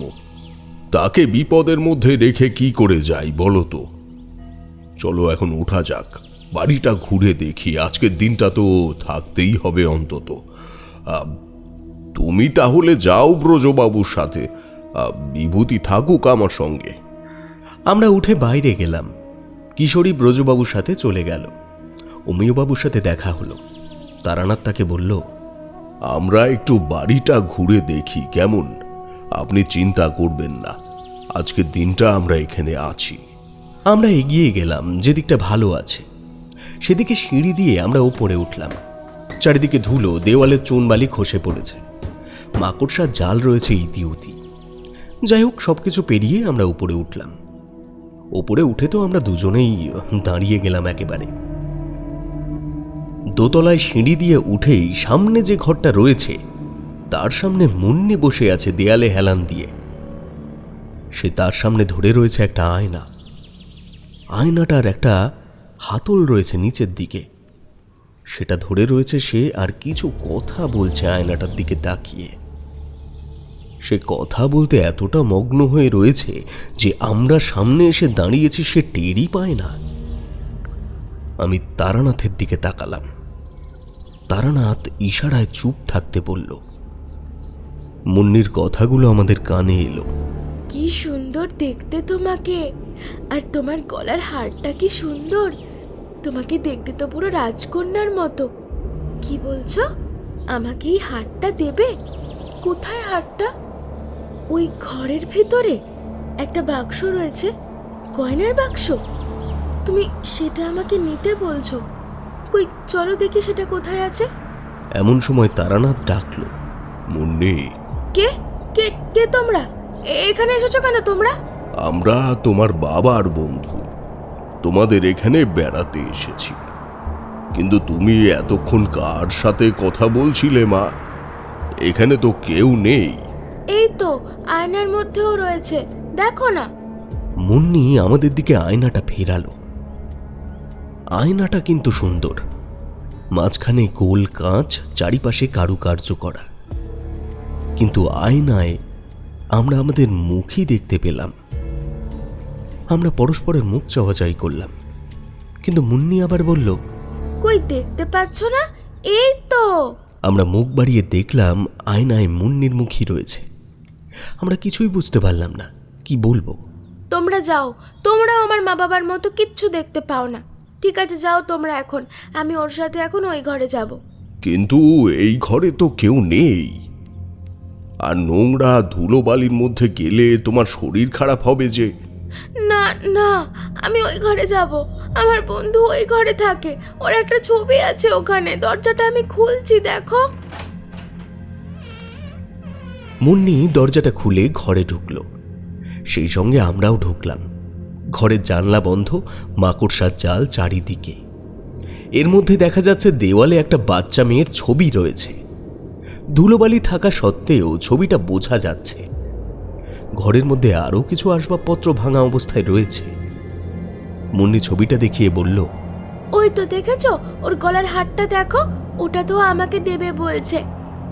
তাকে বিপদের মধ্যে রেখে কি করে যাই বলো তো? চলো এখন ওঠা যাক, বাড়িটা ঘুরে দেখি। আজকের দিনটা তো থাকতেই হবে অন্তত। তুমি তাহলে যাও ব্রজবাবুর সাথে, বিভূতি থাকুক আমার সঙ্গে। আমরা উঠে বাইরে গেলাম। কিশোরী ব্রজবাবুর সাথে চলে গেল। অমিয়বাবুর সাথে দেখা হলো। তারানাথ তাকে বলল, আমরা একটু বাড়িটা ঘুরে দেখি কেমন? আপনি চিন্তা করবেন না, আজকের দিনটা আমরা এখানে আছি। আমরা এগিয়ে গেলাম যেদিকটা ভালো আছে। সেদিকে সিঁড়ি দিয়ে আমরা ওপরে উঠলাম। চারিদিকে ধুলো, দেওয়ালের চুনবালি খসে পড়েছে, মাকড়সার জাল রয়েছে ইতিউতি। যাই হোক, সবকিছু পেরিয়ে আমরা উপরে উঠলাম। ওপরে উঠে তো আমরা দুজনেই দাঁড়িয়ে গেলাম একেবারে। দোতলায় সিঁড়ি দিয়ে উঠেই সামনে যে ঘরটা রয়েছে তার সামনে মুন্নি বসে আছে দেয়ালে হেলান দিয়ে। সে তার সামনে ধরে রয়েছে একটা আয়না। আয়নাটার একটা হাতল রয়েছে নিচের দিকে, সেটা ধরে রয়েছে সে, আর কিছু কথা বলছে আয়নাটার দিকে তাকিয়ে। সে কথা বলতে এতটা মগ্ন হয়ে রয়েছে যে আমরা সামনে এসে দাঁড়িয়েছি সে টেরই পায় না। আমি তারানাথের দিকে তাকালাম। তারানাথ ইশারায় চুপ থাকতে বলল। মুন্নির কথাগুলো আমাদের কানে এলো। কি সুন্দর দেখতে তোমাকে, আর তোমার গলার হারটা কি সুন্দর। তোমাকে দেখতে তো পুরো রাজকন্যার মতো। কি বলছো? আমাকে এই হারটা দেবে? কোথায় হারটা? ওই ঘরের ভেতরে একটা বাক্স রয়েছে, গয়নার বাক্স। তুমি সেটা আমাকে নিতে বলছো? কই, চলো দেখি সেটা কোথায় আছে। এমন সময় তারানাথ ডাকলো, মুন্নি, কে কে কে তোমরা? এখানে এসেছো কেন তোমরা? আমরা তোমার বাবার বন্ধু, তোমাদের এখানে বেড়াতে এসেছি। কিন্তু তুমি এতক্ষণ কার সাথে কথা বলছিলে মা? এখানে তো কেউ নেই। এই তো আয়নার মধ্যেও রয়েছে, দেখো না। মুন্নি আমাদের দিকে আয়নাটা ফেরালো। আয়নাটা কিন্তু সুন্দর, মাঝখানে গোল কাঁচ, চারিপাশে কারুকার্য করা। কিন্তু আয়নায় আমরা আমাদের মুখই দেখতে পেলাম। আমরা পরস্পরের মুখ চাওয়াচাই করলাম, কিন্তু মুন্নি আবার বলল, কই, দেখতে পাচ্ছ না? এই তো। আমরা মুখ বাড়িয়ে দেখলাম আয়নায় মুন্নির মুখই রয়েছে। আমরা কিছুই বুঝতে পারলাম না কি বলবো। তোমরা যাও, তোমরাও আমার মা বাবার মতো কিচ্ছু দেখতে পাও না। ঠিক আছে, যাও তোমরা এখন, আমি ওর সাথে এখন ওই ঘরে যাব। কিন্তু এই ঘরে তো কেউ নেই, আর নোংরা ধুলোবালির মধ্যে গেলে তোমার শরীর খারাপ হবে যে। না না, আমি ওই ঘরে যাব। আমার বন্ধু ওই ঘরে থাকে, ওর একটা ছবি আছে ওখানে। দরজাটা আমি খুলছি, দেখো। মুন্নি দরজাটা খুলে ঘরে ঢুকলো, সেই সঙ্গে আমরাও ঢুকলাম। ঘরের জানলা বন্ধ, মাকড়সার জাল চারিদিকে। এর মধ্যে দেখা যাচ্ছে দেওয়ালে একটা বাচ্চা মেয়ের ছবি রয়েছে। ধুলোবালি থাকা সত্ত্বেও ছবিটা বোঝা যাচ্ছে। ঘরের মধ্যে আরও কিছু আসবাবপত্র ভাঙা অবস্থায় রয়েছে। মুন্নি ছবিটা দেখিয়ে বলল, ওই তো দেখেছো, ওর গলার হারটা দেখো, ওটা তো আমাকে দেবে বলছে।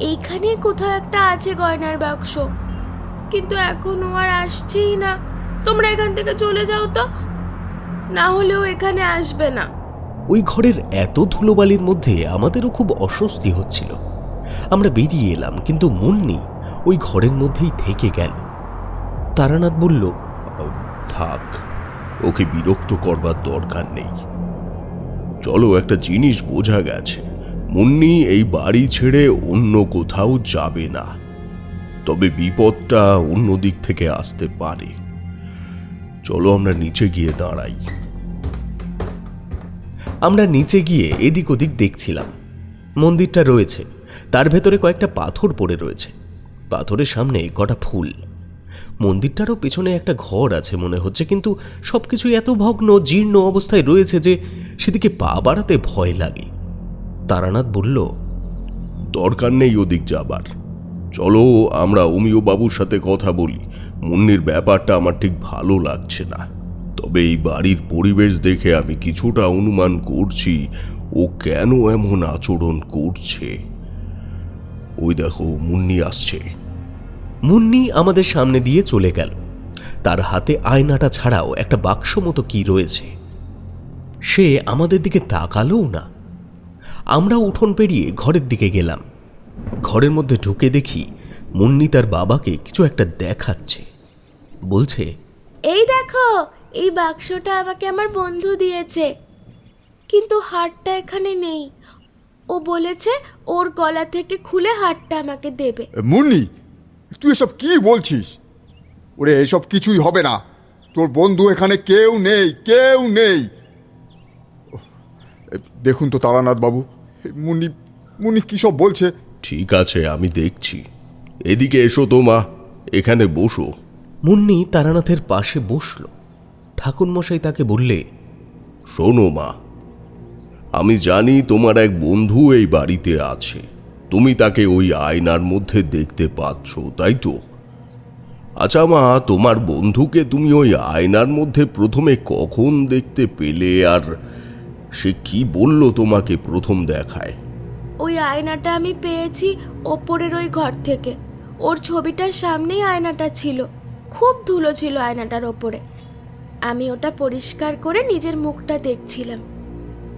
এইখানে কোথাও একটা আছে গয়নার বাক্স, কিন্তু এখন ও আর আসছেই না। তোমরা এখান থেকে চলে যাও তো, না হলেও এখানে আসবে না। ওই ঘরের এত ধুলোবালির মধ্যে আমাদেরও খুব অস্বস্তি হচ্ছিল। আমরা বেরিয়ে এলাম, কিন্তু মুন্নি ওই ঘরের মধ্যেই থেকে গেল। তারানাথ বলল, থাক, ওকে বিরক্ত করবার দরকার নেই। চলো, একটা জিনিস বোঝা গেছে, মুন্নি এই বাড়ি ছেড়ে অন্য কোথাও যাবে না। তবে বিপদটা অন্য দিক থেকে আসতে পারে। চলো আমরা নিচে গিয়ে দাঁড়াই। আমরা নিচে গিয়ে এদিক ওদিক দেখছিলাম। মন্দিরটা রয়েছে, তার ভেতরে কয়েকটা পাথর পড়ে রয়েছে, পাথরের সামনে কটা ফুল। মন্দিরটারও পেছনে একটা ঘর আছে মনে হচ্ছে, কিন্তু সবকিছু এত ভগ্ন জীর্ণ অবস্থায় রয়েছে যে সেদিকে পা বাড়াতে ভয় লাগে। তারানাথ বলল, দরকার নেই ওদিক যাবার। চলো আমরা অমিয় বাবুর সাথে কথা বলি। মুন্নির ব্যাপারটা আমার ঠিক ভালো লাগছে না। তবে এই বাড়ির পরিবেশ দেখে আমি কিছুটা অনুমান করছি ও কেন এমন আচরণ করছে। ওই দেখো, মুন্নি আসছে। মুন্নি আমাদের সামনে দিয়ে চলে গেল। তার হাতে আয়নাটা ছাড়াও একটা বাক্স মতো কি রয়েছে। সে আমাদের দিকে তাকালোও না। আমরা উঠোন পেরিয়ে ঘরের দিকে গেলাম। ঘরের মধ্যে ঢুকে দেখি মুন্নি তার বাবাকে কিছু একটা দেখাচ্ছে। বলছে, এই দেখো, এই বাক্সটা আমাকে আমার বন্ধু দিয়েছে, কিন্তু হারটা এখানে নেই। ও বলেছে ওর গলা থেকে খুলে হারটা আমাকে দেবে। মুন্নি, তুই এসব কি বলছিস? ওরে, এসব কিছুই হবে না। তোর বন্ধু এখানে কেউ নেই, কেউ নেই। দেখুন তো তারানাথ বাবু, মুন্নি মুন্নি কী সব বলছে। ঠিক আছে, আমি দেখছি। এদিকে এসো তো মা, এখানে বসো। মুন্নি তারানাথের পাশে বসল। ঠাকুরমশাই তাকে বললে, শোনো মা, আমি জানি তোমার এক বন্ধু এই বাড়িতে আছে। তুমি তাকে ওই আয়নার মধ্যে দেখতে পাচ্ছ, তাই তো? আচ্ছা মা, তোমার বন্ধুকে তুমি ওই আয়নার মধ্যে প্রথমে কখন দেখতে পেলে, আর সে কি বলল তোমাকে প্রথম দেখায়? ওই আয়নাটা আমি পেয়েছি ওপরের ওই ঘর থেকে। ওর ছবিটার সামনেই আয়নাটা ছিল। খুব ধুলো ছিল আয়নাটার ওপরে। আমি ওটা পরিষ্কার করে নিজের মুখটা দেখছিলাম।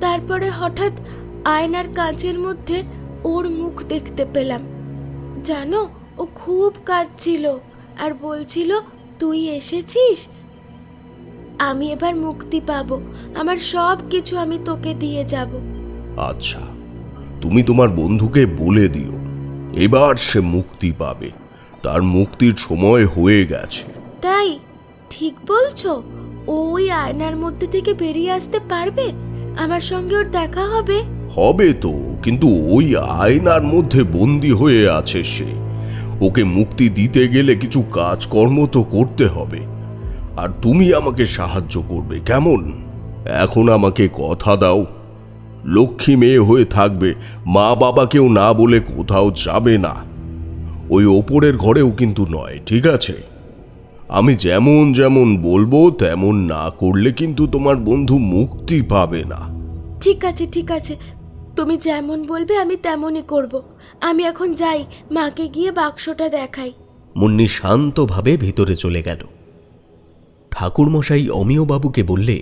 তারপরে হঠাৎ আয়নার কাঁচের মধ্যে ওর মুখ দেখতে পেলাম। জানো, ও খুব কাঁদছিল আর বলছিল, তুই এসেছিস, আমি এবার মুক্তি পাবো, আমার সব কিছু আমি তোকে দিয়ে যাব। আচ্ছা, তুমি তোমার বন্ধুকে বলে দিও, এবার সে মুক্তি পাবে। তার মুক্তির সময় হয়ে গেছে। তাই? ঠিক বলছো? ওই আয়নার মধ্যে থেকে বেরিয়ে আসতে পারবে? আমার সঙ্গে ওর দেখা হবে? হবে তো, কিন্তু ওই আয়নার মধ্যে বন্দি হয়ে আছে সে। ওকে মুক্তি দিতে গেলে কিছু কাজকর্ম তো করতে হবে, আর তুমি আমাকে সাহায্য করবে, কেমন? এখন আমাকে কথা দাও, লক্ষ্মী মেয়ে হয়ে থাকবে, মা বাবাকেও না বলে কোথাও যাবে না। ওই ওপরের ঘরেও কিন্তু নয়, ঠিক আছে? আমি যেমন যেমন বলবো তেমন না করলে কিন্তু তোমার বন্ধু মুক্তি পাবে না। ঠিক আছে, ঠিক আছে, তুমি যেমন বলবে আমি তেমনই করব। আমি এখন যাই, মাকে গিয়ে বাক্সটা দেখাই। মুন্নি শান্তভাবে ভিতরে চলে গেল। ঠাকুরমশাই অমিয়বাবুকে বললে,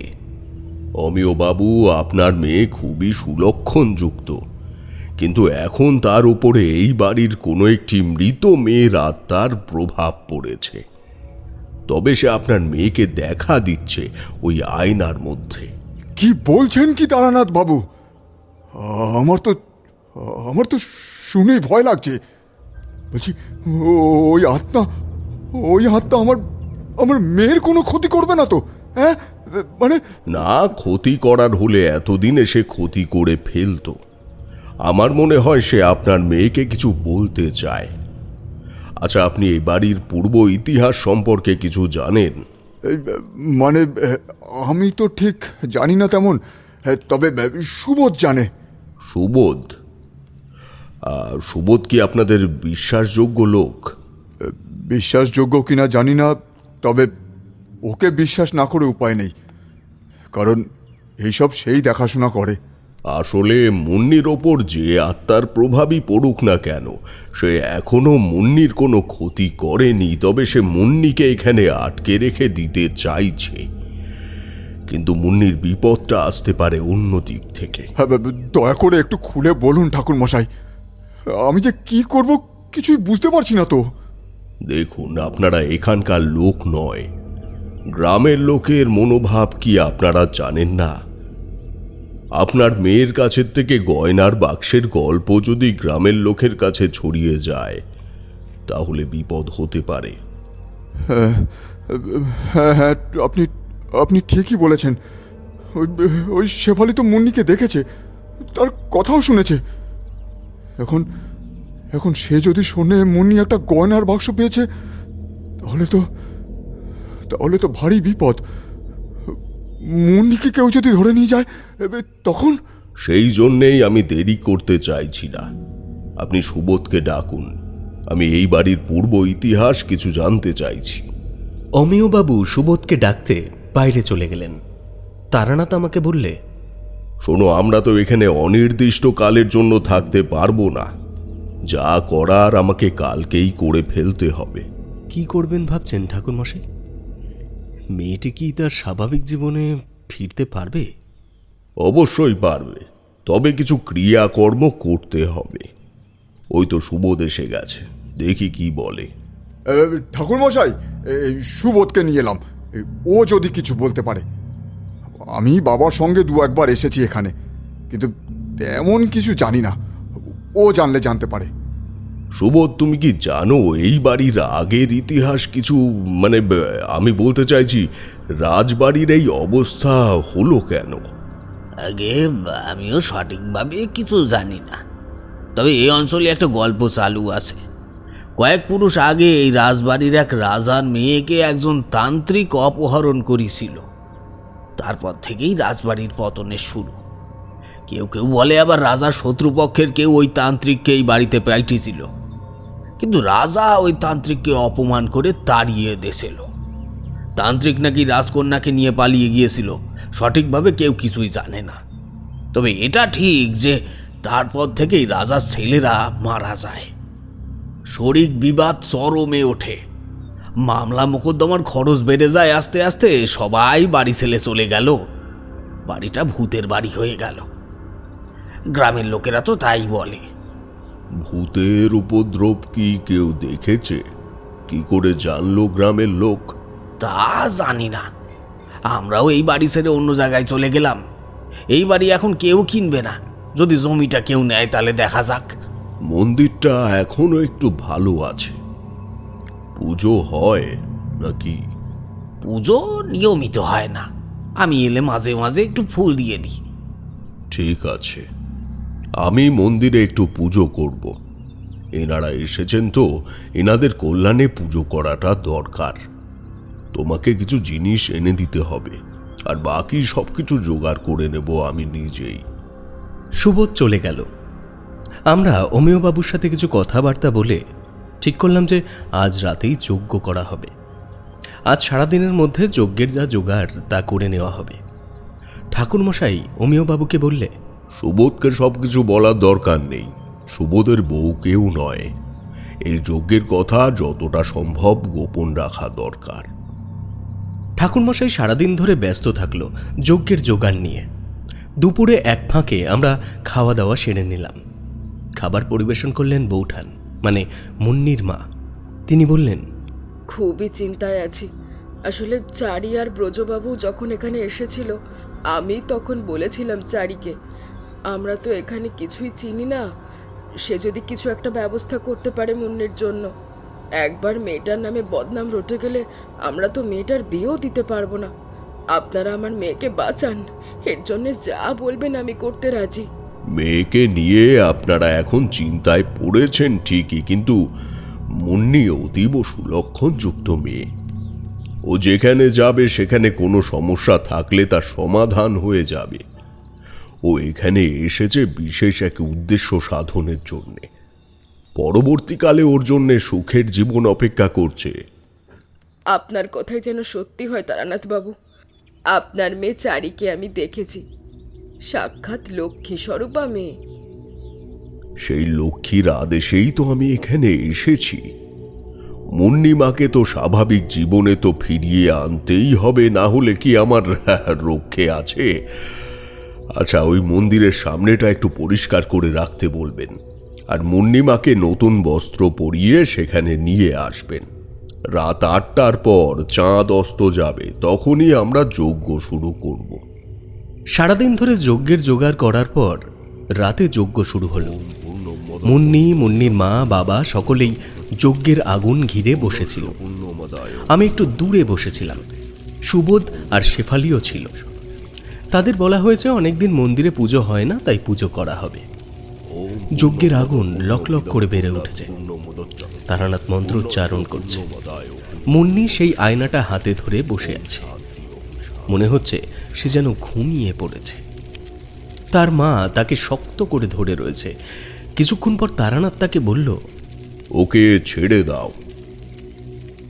অমিয়বাবু, আপনার মেয়ে খুবই সুলক্ষণযুক্ত, কিন্তু এখন তার উপরে এই বাড়ির কোনো একটি মৃত মেয়ের আত্মার প্রভাব পড়েছে। তবে সে আপনার মেয়েকে দেখা দিচ্ছে ওই আয়নার মধ্যে। কি বলছেন কি তারানাথ বাবু? আমার তো শুনেই ভয় লাগছে। বলছি, ওই আত্মা আমার মেয়ের কোনো ক্ষতি করবে না তো? হ্যাঁ, মানে না, ক্ষতি করার হলে এতদিন এসে ক্ষতি করে ফেলতো। আমার মনে হয় সে আপনার মেয়েকে কিছু বলতে চায়। আচ্ছা, আপনি এই বাড়ির পূর্ব ইতিহাস সম্পর্কে কিছু জানেন? এই, মানে আমি তো ঠিক জানি না তেমন, তবে সুবোধ জানে। সুবোধ? সুবোধ কি আপনাদের বিশ্বাসযোগ্য লোক? বিশ্বাসযোগ্য কিনা জানি না, তবে ওকে বিশ্বাস না করে উপায় নেই, কারণ এইসব সেই দেখাশোনা করে। আসলে মুন্নির ওপর যে আত্মার প্রভাবই পড়ুক না কেন, সে এখনো মুন্নির কোনো ক্ষতি করেনি, তবে সে মুন্নিকে এখানে আটকে রেখে দিতে চাইছে। কিন্তু মুন্নির বিপদটা আসতে পারে অন্য দিক থেকে। হ্যাঁ, দয়া করে একটু খুলে বলুন ঠাকুর মশাই, আমি যে কি করব কিছুই বুঝতে পারছি না তো। দেখুন, আপনারা এখানকার লোক নয়, গ্রামের লোকের মনোভাব কি আপনারা জানেন না? আপনার মেয়ের কাছের থেকে গয়নার বাক্সের গল্প যদি গ্রামের লোকের কাছে ছড়িয়ে যায়, তাহলে বিপদ হতে পারে। হ্যাঁ হ্যাঁ, আপনি আপনি ঠিকই বলেছেন। ওই শেফালি তো মুন্নিকে দেখেছে, তার কথাও শুনেছে। এখন এখন সে যদি শোনে মুন্নি একটা গয়নার বাক্স পেয়েছে, তাহলে তো ভারী বিপদ। মুন্নিকে কেউ যদি ধরে নিয়ে যায়, তখন? সেই জন্যেই আমি দেরি করতে চাইছি না। আপনি সুবোধকে ডাকুন, আমি এই বাড়ির পূর্ব ইতিহাস কিছু জানতে চাইছি। অমিয়বাবু সুবোধকে ডাকতে বাইরে চলে গেলেন। তারানাথ আমাকে বললে, শোনো, আমরা তো এখানে অনির্দিষ্ট কালের জন্য থাকতে পারবো না। যা করার আমাকে কালকেই করে ফেলতে হবে। কি করবেন ভাবছেন ঠাকুরমশাই? মেয়েটি কি তার স্বাভাবিক জীবনে ফিরতে পারবে? অবশ্যই পারবে, তবে কিছু ক্রিয়াকর্ম করতে হবে। ওই তো সুবোধ এসে গেছে, দেখি কি বলে। ঠাকুর মশাই, সুবোধকে নিয়ে এলাম, ও যদি কিছু বলতে পারে। আমি বাবার সঙ্গে দু একবার এসেছি এখানে, কিন্তু তেমন কিছু জানি না, ও জানলে জানতে পারে। সুবোধ, তুমি কি জানো এই বাড়ির আগের ইতিহাস কিছু? মানে আমি বলতে চাইছি, রাজবাড়ির এই অবস্থা হলো কেন? আগে আমিও সঠিকভাবে কিছু জানি না, তবে এই অঞ্চলে একটা গল্প চালু আছে। কয়েক পুরুষ আগে এই রাজবাড়ির এক রাজার মেয়েকে একজন তান্ত্রিক অপহরণ করেছিল। তারপর থেকেই রাজবাড়ির পতনের শুরু। কেউ কেউ বলে আবার রাজার শত্রুপক্ষের কেউ ওই তান্ত্রিককে এই বাড়িতে পাঠিয়েছিল, কিন্তু রাজা ওই তান্ত্রিককে অপমান করে তাড়িয়ে দিয়েছিল। তান্ত্রিক নাকি রাজকন্যাকে নিয়ে পালিয়ে গিয়েছিল, সঠিকভাবে কেউ কিছুই জানে না। তবে এটা ঠিক যে তারপর থেকেই রাজার ছেলেরা মারা যায়। শরিক বিবাদ চরমে ওঠে, মামলা মোকদ্দমার খরচ বেড়ে যায়। আস্তে আস্তে সবাই বাড়ি ছেড়ে চলে গেল, বাড়িটা ভূতের বাড়ি হয়ে গেল। গ্রামের লোকেরা তো তাই বলে। ভূতের উপদ্রব কি কেউ দেখেছে? কি করে জানলো গ্রামের লোক? তা জানি না, আমরাও এই বাড়ি ছেড়ে অন্য জায়গায় চলে গেলাম। এই বাড়ি এখন কেউ কিনবে না, যদি জমিটা কেউ নেয় তাহলে দেখা যাক। মন্দিরটা এখনো একটু ভালো আছে, পুজো হয় নাকি? পুজো নিয়মিত হয় না, আমি এলে মাঝে মাঝে একটু ফুল দিয়ে দিই। ঠিক আছে, আমি মন্দিরে একটু পুজো করব। এনারা এসেছেন তো, এনাদের কল্যাণে পুজো করাটা দরকার। তোমাকে কিছু জিনিস এনে দিতে হবে, আর বাকি সবকিছু জোগাড় করে নেব আমি নিজেই। সুবোধ চলে গেল। আমরা অমিয়বাবুর সাথে কিছু কথাবার্তা বলে ঠিক করলাম যে আজ রাতেই যজ্ঞ করা হবে। আজ সারাদিনের মধ্যে যজ্ঞের যা জোগাড় তা করে নেওয়া হবে। ঠাকুরমশাই অমিয়বাবুকে বললে, সুবোধকে সবকিছু বলার দরকার নেই, সুবোধের বউ কেউ নয়। এই যজ্ঞের কথা যতটা সম্ভব গোপন রাখা দরকার। ঠাকুরমশাই সারাদিন ধরে ব্যস্ত থাকলো যজ্ঞের জোগাড় নিয়ে। দুপুরে এক ফাঁকে আমরা খাওয়া দাওয়া সেরে নিলাম। খাবার পরিবেশন করলেন বৌঠান, মানে মুন্নির মা। তিনি বললেন, খুবই চিন্তায় আছি। আসলে চারি আর ব্রজবাবু যখন এখানে এসেছিল, আমি তখন বলেছিলাম চারিকে, আমরা তো এখানে কিছুই চিনি না, সে যদি কিছু একটা ব্যবস্থা করতে পারে মুন্নির জন্য। একবার মেয়েটার নামে বদনাম রটে গেলে আমরা তো মেয়েটার বিয়েও দিতে পারবো না। আপনারা আমার মেয়েকে বাঁচান, এর জন্য যা বলবেন আমি করতে রাজি। মেয়েকে নিয়ে আপনারা এখন চিন্তায় পড়েছেন ঠিকই, কিন্তু মুন্নি অতীব সুলক্ষণযুক্ত মেয়ে। ও যেখানে যাবে সেখানে কোনো সমস্যা থাকলে তার সমাধান হয়ে যাবে। ও এখানে এসেছে বিশেষ এক উদ্দেশ্য সাধনের জন্যে। পরবর্তীকালে ওর জন্যে সুখের জীবন অপেক্ষা করছে। আপনার কথাই যেন সত্যি হয় তারানাথ বাবু। আপনার মেয়ে চারিকে আমি দেখেছি, সাক্ষাৎ লক্ষ্মী স্বরূপা মেয়ে। সেই লক্ষ্মীর আদেশেই তো আমি এখানে এসেছি। মুন্নিমাকে তো স্বাভাবিক জীবনে তো ফিরিয়ে আনতেই হবে, না হলে কি আমার রক্ষে আছে? আচ্ছা, ওই মন্দিরের সামনেটা একটু পরিষ্কার করে রাখতে বলবেন, আর মুন্নিমাকে নতুন বস্ত্র পরিয়ে সেখানে নিয়ে আসবেন। রাত 8টার পর চাঁদ অস্ত যাবে, তখনই আমরা যজ্ঞ শুরু করব। সারাদিন ধরে যজ্ঞের জোগাড় করার পর রাতে যজ্ঞ শুরু হলো। মুন্নির মা বাবা সকলেই যজ্ঞের আগুন ঘিরে বসেছিল। আমি একটু দূরে বসেছিলাম। সুবোধ আর শেফালিও ছিল। তাদের বলা হয়েছে অনেকদিন মন্দিরে পুজো হয় না, তাই পুজো করা হবে। যজ্ঞের আগুন লকলক করে বেড়ে উঠেছে। তারানাথ মন্ত্র উচ্চারণ করছে। মুন্নি সেই আয়নাটা হাতে ধরে বসে আছে। মনে হচ্ছে সে যেন ঘুমিয়ে পড়েছে। তার মা তাকে শক্ত করে ধরে রয়েছে। কিছুক্ষণ পর তারানাথ তাকে বলল, ওকে ছেড়ে দাও।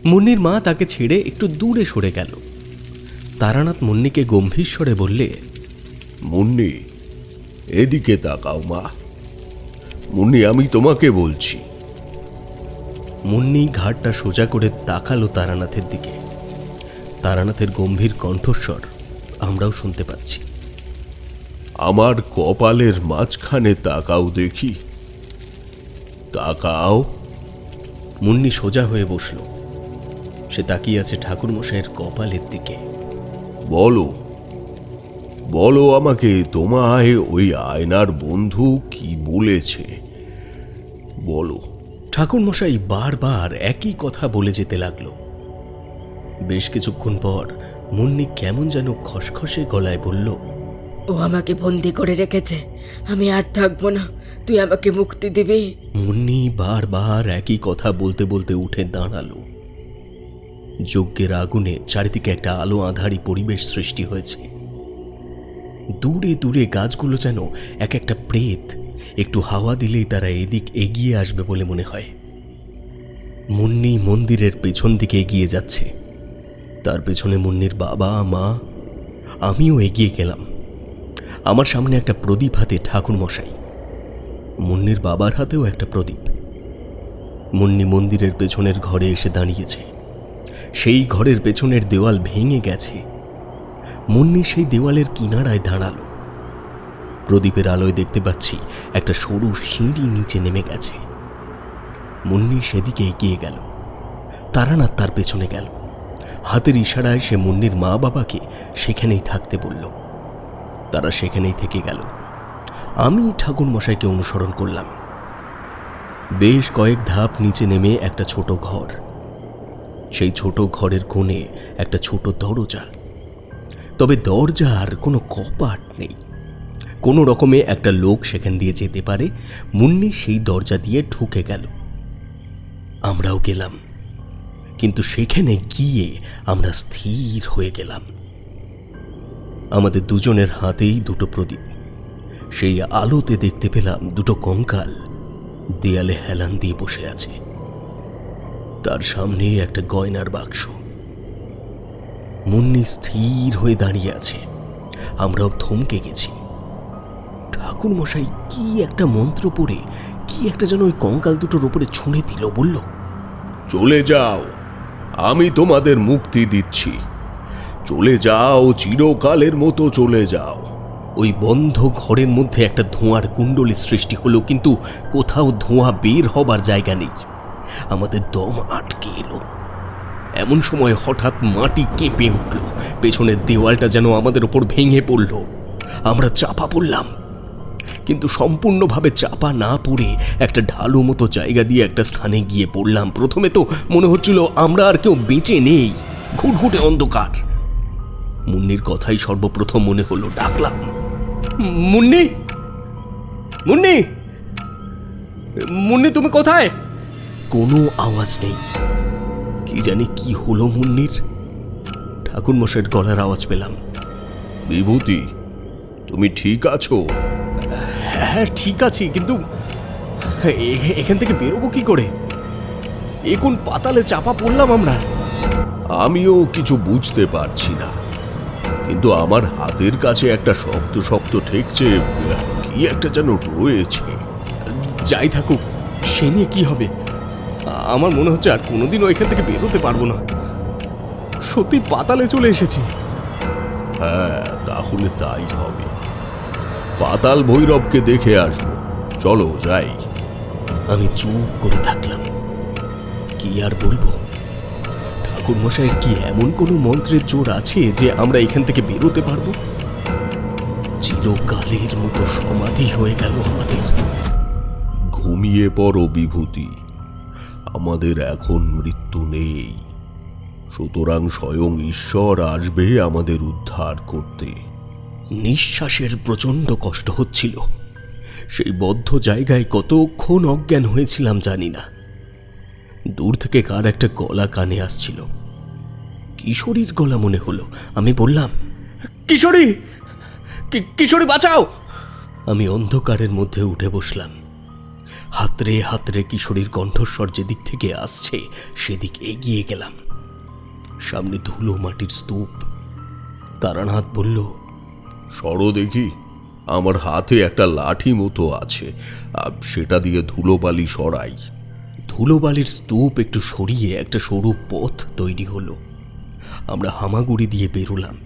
মুন্নির মা তাকে ছেড়ে একটু দূরে সরে গেল। তারানাথ মুন্নিকে গম্ভীর স্বরে বললে, মুন্নি, এদিকে তাকাও মা। মুন্নি, আমি তোমাকে বলছি। মুন্নি ঘাড়টা সোজা করে তাকালো তারানাথের দিকে। তারানাথের গম্ভীর কণ্ঠস্বর আমরাও শুনতে পাচ্ছি। আমার কপালের মাঝখানে তাকাও দেখি। তাকাও। মুন্নি সোজা হয়ে বসল। সে তাকিয়ে আছে ঠাকুরমশাইয়ের কপালের দিকে। বলো, বলো আমাকে, তোমায় ওই আয়নার বন্ধু কি বলেছে? বলো। ঠাকুরমশাই বারবার একই কথা বলে যেতে লাগলো। বেশ কিছুক্ষণ পর মুন্নি কেমন যেন খসখসে গলায় বলল, ও আমাকে বন্দি করে রেখেছে, আমি আর থাকবো না, তুই আমাকে মুক্তি দিবি। মুন্নি বারবার একই কথা বলতে বলতে উঠে দাঁড়ালো। যজ্ঞের আগুনে চারিদিকে একটা আলো আঁধারি পরিবেশ সৃষ্টি হয়েছে। দূরে দূরে গাছগুলো যেন এক একটা প্রেত, একটু হাওয়া দিলেই তারা এদিক এগিয়ে আসবে বলে মনে হয়। মুন্নি মন্দিরের পেছন দিকে এগিয়ে যাচ্ছে। তার পেছনে মুন্নির বাবা মা, আমিও এগিয়ে গেলাম। আমার সামনে একটা প্রদীপ হাতে ঠাকুরমশাই, মুন্নির বাবার হাতেও একটা প্রদীপ। মুন্নি মন্দিরের পেছনের ঘরে এসে দাঁড়িয়েছে। সেই ঘরের পেছনের দেওয়াল ভেঙে গেছে। মুন্নি সেই দেওয়ালের কিনারায় দাঁড়ালো। প্রদীপের আলোয় দেখতে পাচ্ছি একটা সরু সিঁড়ি নিচে নেমে গেছে। মুন্নি সেদিকে এগিয়ে গেল। তারানাথ তার পেছনে গেল। হাতের ইশারায় সে মুন্নির মা বাবাকে সেখানেই থাকতে বলল। তারা সেখানেই থেকে গেল। আমি ঠাকুরমশাইকে অনুসরণ করলাম। বেশ কয়েক ধাপ নিচে নেমে একটা ছোট ঘর। সেই ছোট ঘরের কোণে একটা ছোট দরজা। তবে দরজার কোনো কপাট নেই। কোনো রকমে একটা লোক সেখান দিয়ে যেতে পারে। মুন্নি সেই দরজা দিয়ে ঢুকে গেল। আমরাও গেলাম, কিন্তু সেখানে গিয়ে আমরা স্থির হয়ে গেলাম। আমাদের দুজনের হাতেই দুটো প্রদীপ। সেই আলোতে দেখতে পেলাম দুটো কঙ্কাল দেয়ালে হেলান দিয়ে বসে আছে। তার সামনে একটা গয়নার বাক্স। মুন্নি স্থির হয়ে দাঁড়িয়ে আছে। আমরাও থমকে গেছি। ঠাকুরমশাই কি একটা মন্ত্র পড়ে কি একটা যেন ওই কঙ্কাল দুটোর ওপরে ছুঁড়ে দিল। বলল, চলে যাও, আমি তোমাদের মুক্তি দিচ্ছি। চলে যাও, চিরকালের মতো চলে যাও। ওই বন্ধ ঘরের মধ্যে একটা ধোঁয়ার কুণ্ডলী সৃষ্টি হলো, কিন্তু কোথাও ধোঁয়া বের হবার জায়গা নেই। আমাদের দম আটকে এলো। এমন সময় হঠাৎ মাটি কেঁপে উঠল। পেছনের দেওয়ালটা যেন আমাদের ওপর ভেঙে পড়ল। আমরা চাপা পড়লাম, কিন্তু সম্পূর্ণভাবে চাপা না পড়ে একটা ঢালু মতো জায়গা দিয়ে একটা স্থানে গিয়ে পড়লাম। প্রথমে তো মনে হচ্ছিল আমরা আর কেউ বেঁচে নেই। ঘুটঘুটে অন্ধকার। মুন্নির কথাই সর্বপ্রথম মনে হলো। ডাকলাম, মুন্নি, মুন্নি, মুন্নি, তুমি কোথায়? কোনো আওয়াজ নেই। কি জানি কি হলো মুন্নির। ঠাকুরমশাইয়ের গলার আওয়াজ পেলাম। বিভূতি, তুমি ঠিক আছো? হ্যাঁ ঠিক আছি, কিন্তু এখান থেকে বেরোবো কি করে? এ কোন পাতালে চাপা পড়লাম আমরা? আমিও কিছু বুঝতে পারছি না, কিন্তু আমার হাতের কাছে একটা শক্ত শক্ত ঠেকছে, কি একটা যেন রয়েছে। যাই থাকুক, সে নিয়ে কি হবে? আমার মনে হচ্ছে আর কোনোদিনও এখান থেকে বেরোতে পারবো না। সত্যি পাতালে চলে এসেছি। হ্যাঁ, তাহলে তাই হবে। পাতাল ভৈরবকে দেখে আসবো, চলো যাই। আমি চুপ করে থাকলাম। কি আর বলবো? ঠাকুরমশাইয়ের কি এমন কোনো মন্ত্রের জোর আছে যে আমরা এখান থেকে বেরোতে পারবো? চিরকালের মতো সমাধি হয়ে গেল আমাদের। ঘুমিয়ে পড়ো বিভূতি, আমাদের এখন মৃত্যু নেই, সুতরাং স্বয়ং ঈশ্বর আসবে আমাদের উদ্ধার করতে। নিঃশ্বাসের প্রচণ্ড কষ্ট হচ্ছিল। সেই বদ্ধ জায়গায় কতক্ষণ অজ্ঞান হয়েছিলাম জানি না। দূর থেকে কার একটা গলা কানে আসছিল, কিশোরীর গলা মনে হলো। আমি বললাম, কিশোরী, কিশোরী বাঁচাও! আমি অন্ধকারের মধ্যে উঠে বসলাম। হাতড়ে হাতড়ে কিশোরীর কণ্ঠস্বর যেদিক থেকে আসছে সেদিক এগিয়ে গেলাম। সামনে ধুলো মাটির স্তূপ। তারানাথ বলল, সরো দেখি, আমার হাতে একটা লাঠি মতো আছে, সেটা দিয়ে ধুলোবালি সরাই। ধুলোবালির স্তূপ একটু সরিয়ে একটা সরু পথ তৈরি হলো। আমরা হামাগুড়ি দিয়ে বেরোলাম।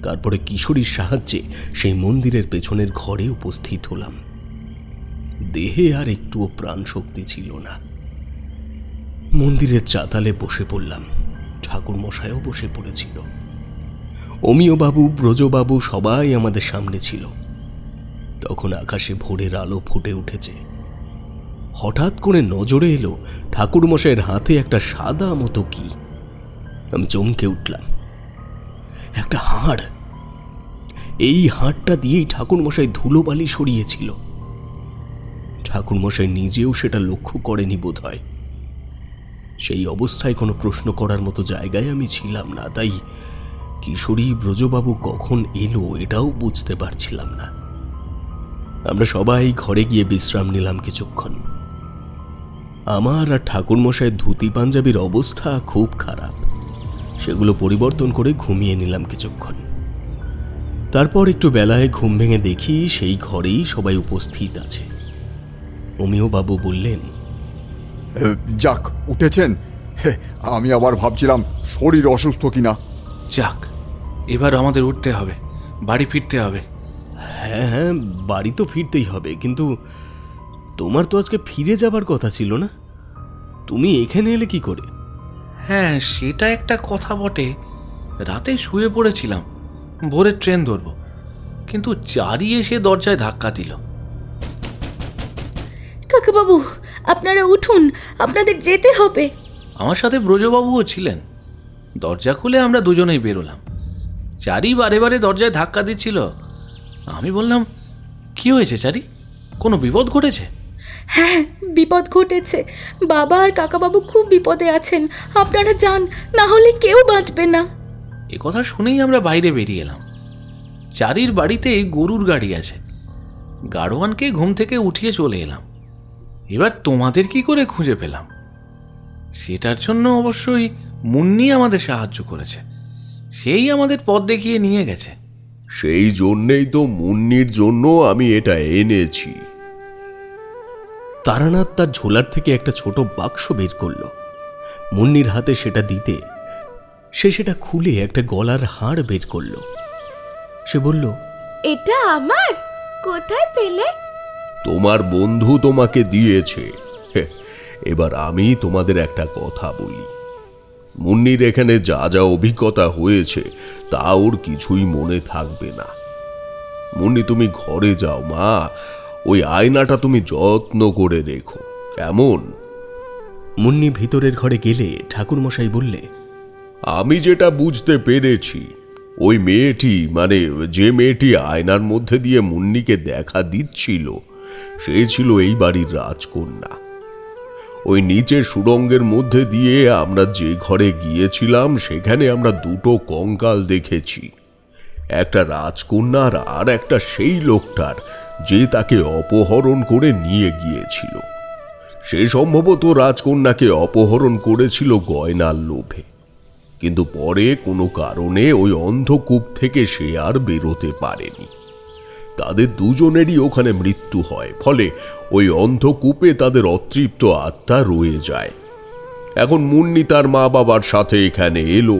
তারপরে কিশোরীর সাহায্যে সেই মন্দিরের পেছনের ঘরে উপস্থিত হলাম। দেহে আর একটুও প্রাণ শক্তি ছিল না। মন্দিরের চাতালে বসে পড়লাম। ঠাকুরমশাইও বসে পড়েছিল। অমিয়বাবু, ব্রজবাবু সবাই আমাদের সামনে ছিল। তখন আকাশে ভোরের আলো ফুটে উঠেছে। হঠাৎ করে নজরে এলো ঠাকুরমশাইয়ের হাতে একটা সাদা মতো কি। আমি চমকে উঠলাম। একটা হাড়। এই হাড়টা দিয়েই ঠাকুরমশাই ধুলোবালি সরিয়েছিল। ঠাকুরমশাই নিজেও সেটা লক্ষ্য করেনি বোধহয়। সেই অবস্থায় কোনো প্রশ্ন করার মতো জায়গায় আমি ছিলাম না, তাই কিশোরী, ব্রজবাবু কখন এলো এটাও বুঝতে পারছিলাম না। আমরা সবাই ঘরে গিয়ে বিশ্রাম নিলাম কিছুক্ষণ। আমার আর ঠাকুরমশাইয়ের ধুতি পাঞ্জাবির অবস্থা খুব খারাপ। সেগুলো পরিবর্তন করে ঘুমিয়ে নিলাম কিছুক্ষণ। তারপর একটু বেলায় ঘুম ভেঙে দেখি সেই ঘরেই সবাই উপস্থিত আছে। অমিয়বাবু বললেন, যাক, উঠেছেন। আমি আবার ভাবছিলাম শরীর অসুস্থ কিনা। যাক, এবার আমাদের উঠতে হবে, বাড়ি ফিরতে হবে। হ্যাঁ হ্যাঁ, বাড়ি তো ফিরতেই হবে, কিন্তু তোমার তো আজকে ফিরে যাবার কথা ছিল না? তুমি এখানে এলে কি করে? হ্যাঁ, সেটা একটা কথা বটে। রাতে শুয়ে পড়েছিলাম, ভোরের ট্রেন ধরব, কিন্তু চারি এসে দরজায় ধাক্কা দিল। কাকাবাবু, আপনারা উঠুন, আপনাদের যেতে হবে। আমার সাথে ব্রজবাবুও ছিলেন। দরজা খুলে আমরা দুজনেই বেরোলাম। চারি বারে বারে দরজায় ধাক্কা দিচ্ছিল। আমি বললাম, কি হয়েছে চারি? কোনো বিপদ ঘটেছে? হ্যাঁ, বিপদ ঘটেছে। বাবা আর কাকাবাবু খুব বিপদে আছেন। আপনারা যান, না হলে কেউ বাঁচবে না। এ কথা শুনেই আমরা বাইরে বেরিয়ে এলাম। চারির বাড়িতে গরুর গাড়ি আছে। গাড়োয়ানকে ঘুম থেকে উঠিয়ে চলে এলাম। এবার তোমাদের কি করে খুঁজে পেলাম সেটার জন্য অবশ্যই মুন্নি আমাদের সাহায্য করেছে। সেই আমাদের পথ দেখিয়ে নিয়ে গেছে। সেই জন্যেই তো মুন্নির জন্য আমি এটা এনেছি। তারানাথ তার ঝোলার থেকে একটা ছোট বাক্স বের করল। মুন্নির হাতে সেটা দিতে সে সেটা খুলে একটা গলার হাড় বের করল। সে বলল, এটা আমার? কোথায় পেলে? তোমার বন্ধু তোমাকে দিয়েছে। এবার আমি তোমাদের একটা কথা বলি। মুন্নির এখানে যা যা অভিজ্ঞতা হয়েছে তা ওর কিছুই মনে থাকবে না। মুন্নি, তুমি ঘরে যাও মা, ওই আয়নাটা তুমি যত্ন করে রেখো, কেমন? মুন্নি ভিতরের ঘরে গেলে ঠাকুরমশাই বললে, আমি যেটা বুঝতে পেরেছি, ওই মেয়েটি, মানে যে মেয়েটি আয়নার মধ্যে দিয়ে মুন্নিকে দেখা দিচ্ছিল, সে ছিল এই বাড়ির রাজকন্যা। ওই নিচের সুড়ঙ্গের মধ্যে দিয়ে আমরা যে ঘরে গিয়েছিলাম সেখানে আমরা দুটো কঙ্কাল দেখেছি, একটা রাজকন্যার আর একটা সেই লোকটার যে তাকে অপহরণ করে নিয়ে গিয়েছিল। সে সম্ভবত রাজকন্যাকে অপহরণ করেছিল গয়নার লোভে, কিন্তু পরে কোনো কারণে ওই অন্ধকূপ থেকে সে আর বেরোতে পারেনি। তাদের দুজনেরই ওখানে মৃত্যু হয়, ফলে ওই অন্ধকূপে তাদের অতৃপ্ত আত্মা রয়ে যায়। এখন মুন্নি তার মা বাবার সাথে এখানে এলো।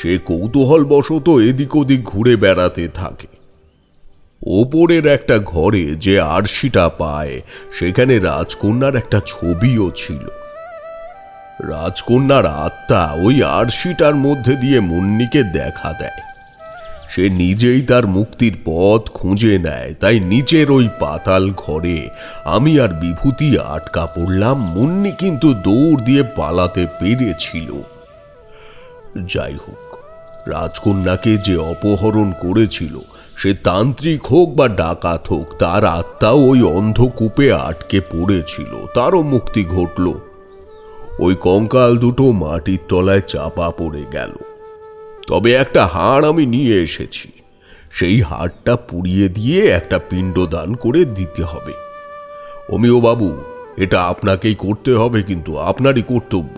সে কৌতূহলবশত এদিক ওদিক ঘুরে বেড়াতে থাকে। ওপরের একটা ঘরে যে আরশিটা পায় সেখানে রাজকন্যার একটা ছবিও ছিল। রাজকন্যার আত্মা ওই আরশিটার মধ্যে দিয়ে মুন্নিকে দেখা দেয়। সে নিজেই তার মুক্তির পথ খুঁজে নেয়, তাই নিচের ওই পাতাল ঘরে আমি আর বিভূতি আটকা পড়লাম। মুন্নি কিন্তু দৌড় দিয়ে পালাতে পেরেছিল। যাই হোক, রাজকন্যাকে যে অপহরণ করেছিল সে তান্ত্রিক হোক বা ডাকাত হোক, তার আত্মাও ওই অন্ধকূপে আটকে পড়েছিল, তারও মুক্তি ঘটল। ওই কঙ্কাল দুটো মাটির তলায় চাপা পড়ে গেল। তবে একটা হাড় আমি নিয়ে এসেছি, সেই হাড়টা পুড়িয়ে দিয়ে একটা পিণ্ডদান করে দিতে হবে। অমিয় বাবু, এটা আপনাকেই করতে হবে, কিন্তু আপনারই কর্তব্য।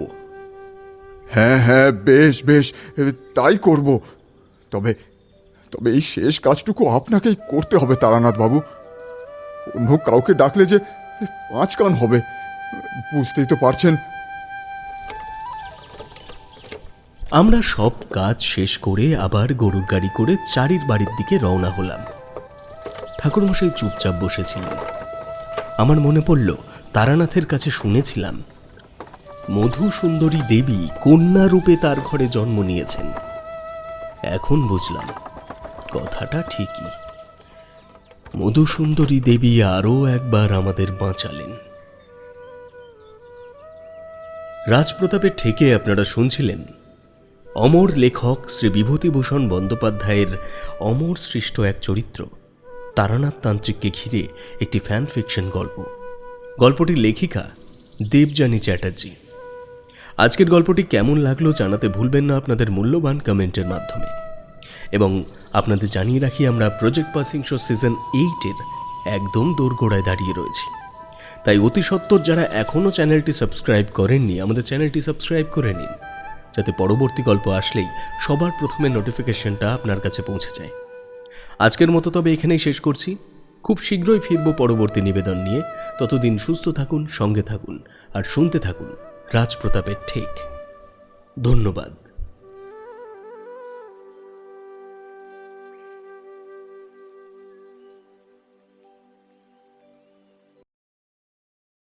হ্যাঁ হ্যাঁ, বেশ বেশ, তাই করব। তবে তবে এই শেষ কাজটুকু আপনাকেই করতে হবে তারানাথ বাবু। অন্য কাউকে ডাকলে যে 5 কান হবে, বুঝতেই তো পারছেন। আমরা সব কাজ শেষ করে আবার গরুর গাড়ি করে চারির বাড়ির দিকে রওনা হলাম। ঠাকুরমশাই চুপচাপ বসেছিলেন। আমার মনে পড়ল তারানাথের কাছে শুনেছিলাম মধু সুন্দরী দেবী কন্যা রূপে তার ঘরে জন্ম নিয়েছেন। এখন বুঝলাম কথাটা ঠিকই। মধু সুন্দরী দেবী আরও একবার আমাদের বাঁচালেন। রাজপ্রতাপের ঠেকে আপনারা শুনছিলেন অমর লেখক শ্রী বিভূতিভূষণ বন্দ্যোপাধ্যায়ের অমর সৃষ্ট এক চরিত্র তারানাথ তান্ত্রিককে ঘিরে একটি ফ্যান ফিকশন গল্প। গল্পটির লেখিকা দেবযানী চ্যাটার্জি। আজকের গল্পটি কেমন লাগলো জানাতে ভুলবেন না আপনাদের মূল্যবান কমেন্টের মাধ্যমে। এবং আপনাদের জানিয়ে রাখি, আমরা প্রজেক্ট পাসিং শো সিজন 8-এর একদম দোরগোড়ায় দাঁড়িয়ে রয়েছি। তাই অতি সত্বর যারা এখনও চ্যানেলটি সাবস্ক্রাইব করেননি, আমাদের চ্যানেলটি সাবস্ক্রাইব করে নিন, যাতে পরবর্তী গল্প আসলেই সবার প্রথমে নোটিফিকেশনটা আপনার কাছে পৌঁছে যায়। আজকের মতো তবে এখানেই শেষ করছি। খুব শীঘ্রই ফিরব পরবর্তী নিবেদন নিয়ে। ততদিন সুস্থ থাকুন, সঙ্গে থাকুন আর শুনতে থাকুন রাজপ্রতাপের ঠেক। ধন্যবাদ।